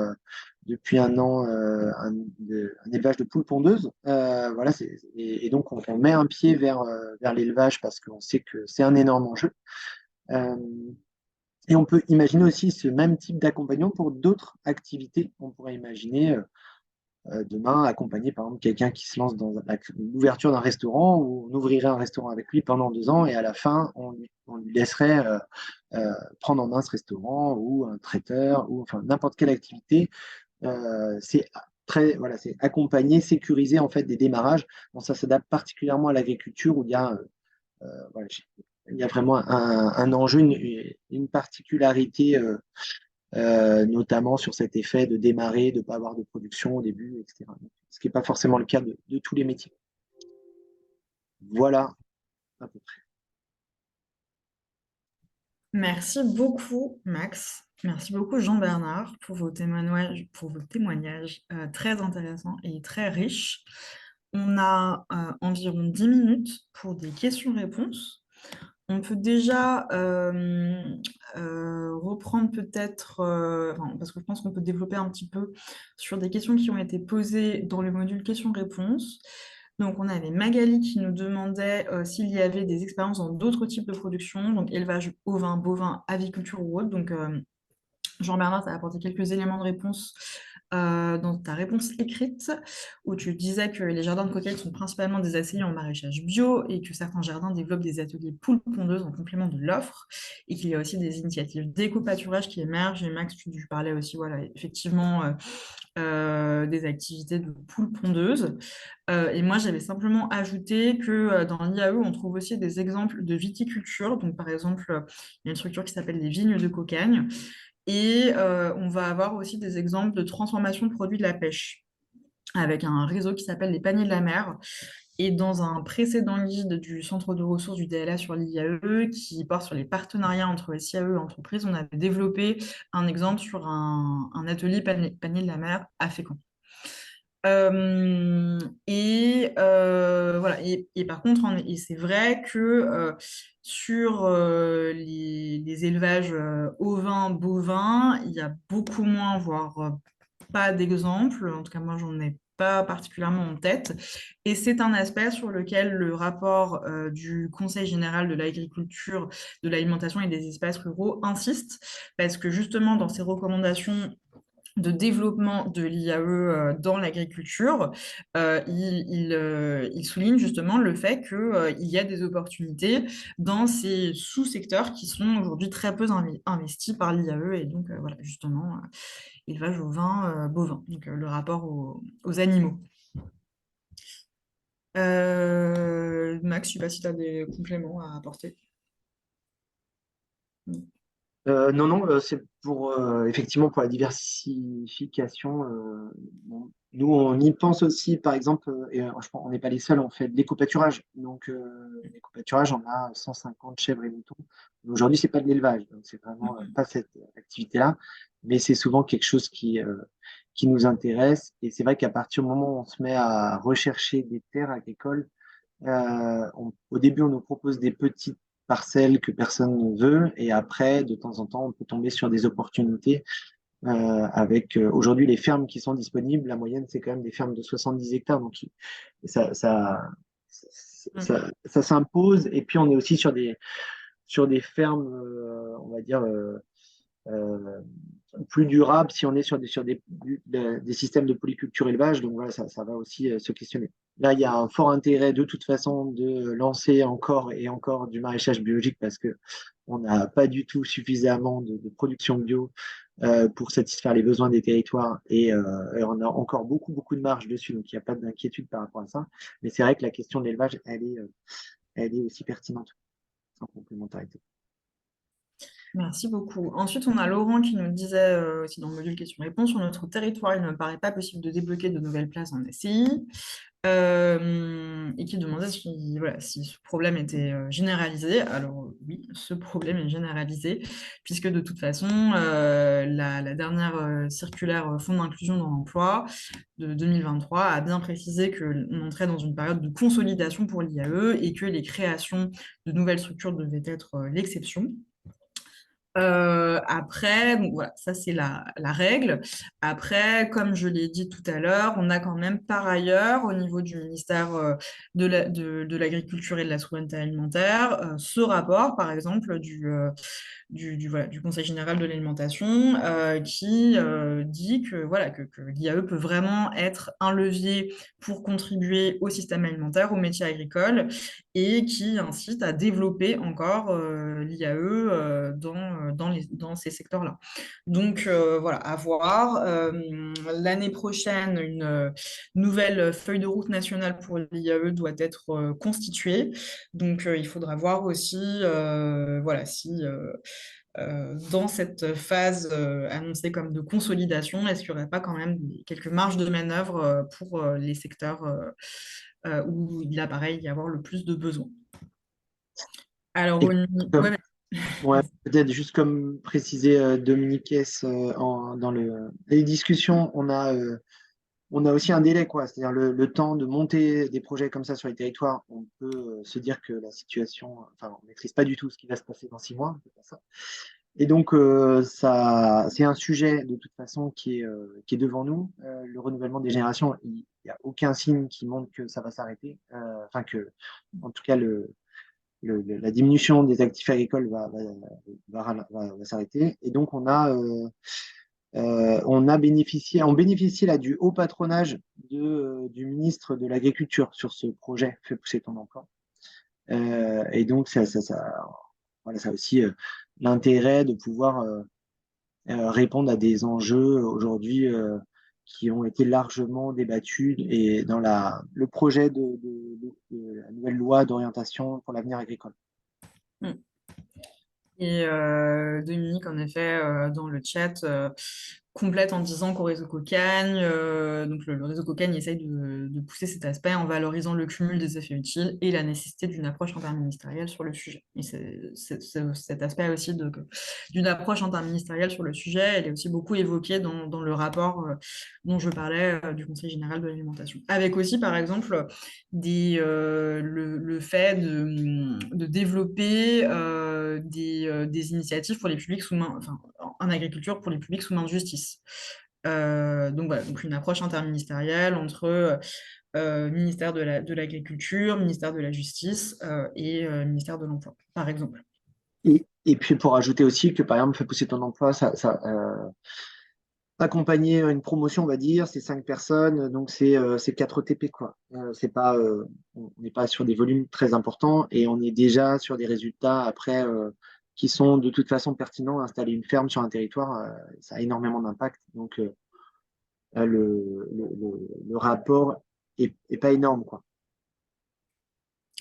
depuis un an un élevage de poules pondeuses. Voilà, et donc on met un pied vers l'élevage parce qu'on sait que c'est un énorme enjeu. Euh, et on peut imaginer aussi ce même type d'accompagnement pour d'autres activités. On pourrait imaginer demain accompagner par exemple quelqu'un qui se lance dans l'ouverture d'un restaurant, où on ouvrirait un restaurant avec lui pendant 2 ans et à la fin on lui laisserait prendre en main ce restaurant ou un traiteur ou enfin n'importe quelle activité. C'est voilà, c'est accompagner, sécuriser en fait des démarrages. Bon, ça s'adapte particulièrement à l'agriculture où voilà, il y a vraiment un enjeu, une particularité notamment sur cet effet de démarrer, de ne pas avoir de production au début, etc. Ce qui n'est pas forcément le cas de tous les métiers. Voilà à peu près. Merci beaucoup, Max. Merci beaucoup, Jean-Bernard, pour vos témoignages très intéressants et très riches. On a environ 10 minutes pour des questions-réponses. on peut déjà reprendre peut-être, parce que je pense qu'on peut développer un petit peu sur des questions qui ont été posées dans le module questions-réponses. Donc, on avait Magali qui nous demandait s'il y avait des expériences dans d'autres types de production, donc élevage ovin, bovin, aviculture ou autre. Donc, Jean-Bernard t'a apporté quelques éléments de réponse dans ta réponse écrite, où tu disais que les jardins de coquillettes sont principalement des ateliers en maraîchage bio et que certains jardins développent des ateliers poules pondeuses en complément de l'offre et qu'il y a aussi des initiatives d'éco-pâturage qui émergent. Et Max, tu parlais aussi, voilà, effectivement, des activités de poules pondeuses. Et moi, j'avais simplement ajouté que dans l'IAE, on trouve aussi des exemples de viticulture. Donc, par exemple, il y a une structure qui s'appelle les vignes de Cocagne. Et on va avoir aussi des exemples de transformation de produits de la pêche avec un réseau qui s'appelle les paniers de la mer. Et dans un précédent guide du centre de ressources du DLA sur l'IAE, qui porte sur les partenariats entre SIAE et entreprises, on avait développé un exemple sur un atelier panier de la mer à Fécamp. Voilà. Et par contre, et c'est vrai que sur les élevages ovins, bovins, il y a beaucoup moins, voire pas d'exemple. En tout cas, moi, j'en ai pas particulièrement en tête. Et c'est un aspect sur lequel le rapport du Conseil général de l'agriculture, de l'alimentation et des espaces ruraux insiste, parce que justement, dans ses recommandations de développement de l'IAE dans l'agriculture, il souligne justement le fait qu'il y a des opportunités dans ces sous-secteurs qui sont aujourd'hui très peu investis par l'IAE et donc voilà, justement, élevage au vin, bovin, donc le rapport aux animaux. Max, je ne sais pas si tu as des compléments à apporter. Non, non, c'est pour effectivement pour la diversification. Bon, nous, on y pense aussi, par exemple, et je pense on n'est pas les seuls, on fait de l'éco-pâturage. Donc, l'éco-pâturage, on a 150 chèvres et moutons. Aujourd'hui, c'est pas de l'élevage, donc c'est vraiment pas cette activité-là, mais c'est souvent quelque chose qui nous intéresse. Et c'est vrai qu'à partir du moment où on se met à rechercher des terres agricoles, au début, on nous propose des petites parcelles que personne ne veut, et après, de temps en temps, on peut tomber sur des opportunités avec aujourd'hui les fermes qui sont disponibles. La moyenne, c'est quand même des fermes de 70 hectares, donc ça, ça, ça s'impose. Et puis, on est aussi sur des fermes, on va dire, euh, plus durable si on est sur des systèmes de polyculture élevage. Donc voilà, ça va aussi se questionner. Là, il y a un fort intérêt de toute façon de lancer encore et encore du maraîchage biologique parce que on n'a pas du tout suffisamment de production bio pour satisfaire les besoins des territoires et on a encore beaucoup, beaucoup de marge dessus, donc il n'y a pas d'inquiétude par rapport à ça. Mais c'est vrai que la question de l'élevage, elle est aussi pertinente en complémentarité. Merci beaucoup. Ensuite, on a Laurent qui nous disait aussi dans le module questions-réponses, sur notre territoire, il ne me paraît pas possible de débloquer de nouvelles places en SCI et qui demandait voilà, si ce problème était généralisé. Alors oui, ce problème est généralisé puisque de toute façon, la dernière circulaire Fonds d'inclusion dans l'emploi de 2023 a bien précisé qu'on entrait dans une période de consolidation pour l'IAE et que les créations de nouvelles structures devaient être l'exception. Après, donc voilà, ça c'est la règle. Après, comme je l'ai dit tout à l'heure, on a quand même par ailleurs, au niveau du ministère de l'Agriculture et de la Souveraineté alimentaire, ce rapport, par exemple, voilà, du Conseil général de l'alimentation, qui dit que, voilà, que l'IAE peut vraiment être un levier pour contribuer au système alimentaire, aux métiers agricoles, et qui incite à développer encore l'IAE dans ces secteurs-là. Donc voilà, à voir. L'année prochaine, une nouvelle feuille de route nationale pour l'IAE doit être constituée. Donc il faudra voir aussi voilà, si dans cette phase annoncée comme de consolidation, est-ce qu'il n'y aurait pas quand même quelques marges de manœuvre pour les secteurs où il apparaît y avoir le plus de besoins. Alors, Et ouais, ouais, peut-être juste comme précisé Dominique S, dans les discussions, on a on a aussi un délai, quoi. C'est-à-dire le temps de monter des projets comme ça sur les territoires. On peut se dire que la situation, enfin, on ne maîtrise pas du tout ce qui va se passer dans 6 mois. C'est pas ça. Et donc, c'est un sujet de toute façon qui est devant nous. Le renouvellement des générations, il n'y a aucun signe qui montre que ça va s'arrêter. Enfin, en tout cas, la diminution des actifs agricoles va s'arrêter. Et donc, on bénéficie là du haut patronage du ministre de l'Agriculture sur ce projet Fais pousser ton emploi. Et donc, voilà, ça a aussi l'intérêt de pouvoir répondre à des enjeux aujourd'hui qui ont été largement débattus et dans le projet de la nouvelle loi d'orientation pour l'avenir agricole. Mm. Et Dominique, en effet, dans le chat, complète en disant qu'au réseau Cocagne, donc le réseau Cocagne essaye de pousser cet aspect en valorisant le cumul des effets utiles et la nécessité d'une approche interministérielle sur le sujet. Et cet aspect aussi d'une approche interministérielle sur le sujet, elle est aussi beaucoup évoquée dans le rapport dont je parlais du Conseil général de l'alimentation. Avec aussi, par exemple, le fait de développer des initiatives pour les publics sous main, enfin, en agriculture pour les publics sous main de justice. Donc voilà, donc une approche interministérielle entre ministère de l'Agriculture, ministère de la Justice et ministère de l'Emploi, par exemple. Et puis pour ajouter aussi que par exemple, Fais pousser ton emploi, accompagner une promotion, on va dire, c'est 5 personnes, donc c'est 4 TP, quoi. C'est pas, on n'est pas sur des volumes très importants et on est déjà sur des résultats après qui sont de toute façon pertinents. Installer une ferme sur un territoire, ça a énormément d'impact. Donc le rapport est pas énorme, quoi.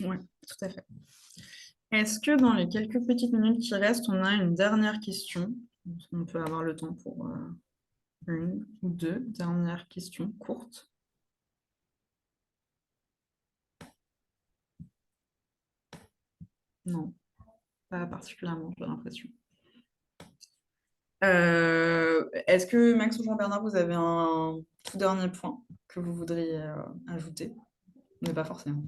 Oui, tout à fait. Est-ce que dans les quelques petites minutes qui restent, on a une dernière question? On peut avoir le temps pour une ou deux dernières questions courtes. Non, pas particulièrement, j'ai l'impression. Est-ce que Max ou Jean-Bernard, vous avez un tout dernier point que vous voudriez ajouter? Mais pas forcément.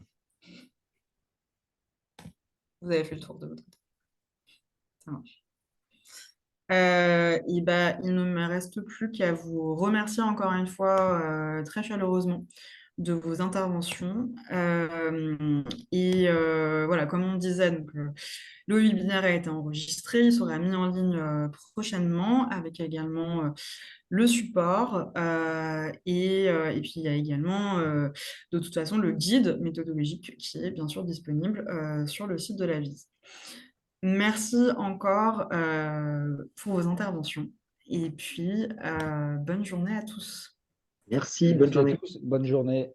Vous avez fait le tour de votre côté. Ça marche. Et ben, il ne me reste plus qu'à vous remercier encore une fois très chaleureusement de vos interventions. Voilà, comme on disait, donc, le webinaire a été enregistré, il sera mis en ligne prochainement avec également le support et puis il y a également de toute façon le guide méthodologique qui est bien sûr disponible sur le site de la VIS. Merci encore pour vos interventions et puis bonne journée à tous. Merci, bonne Merci à journée. tous, bonne journée.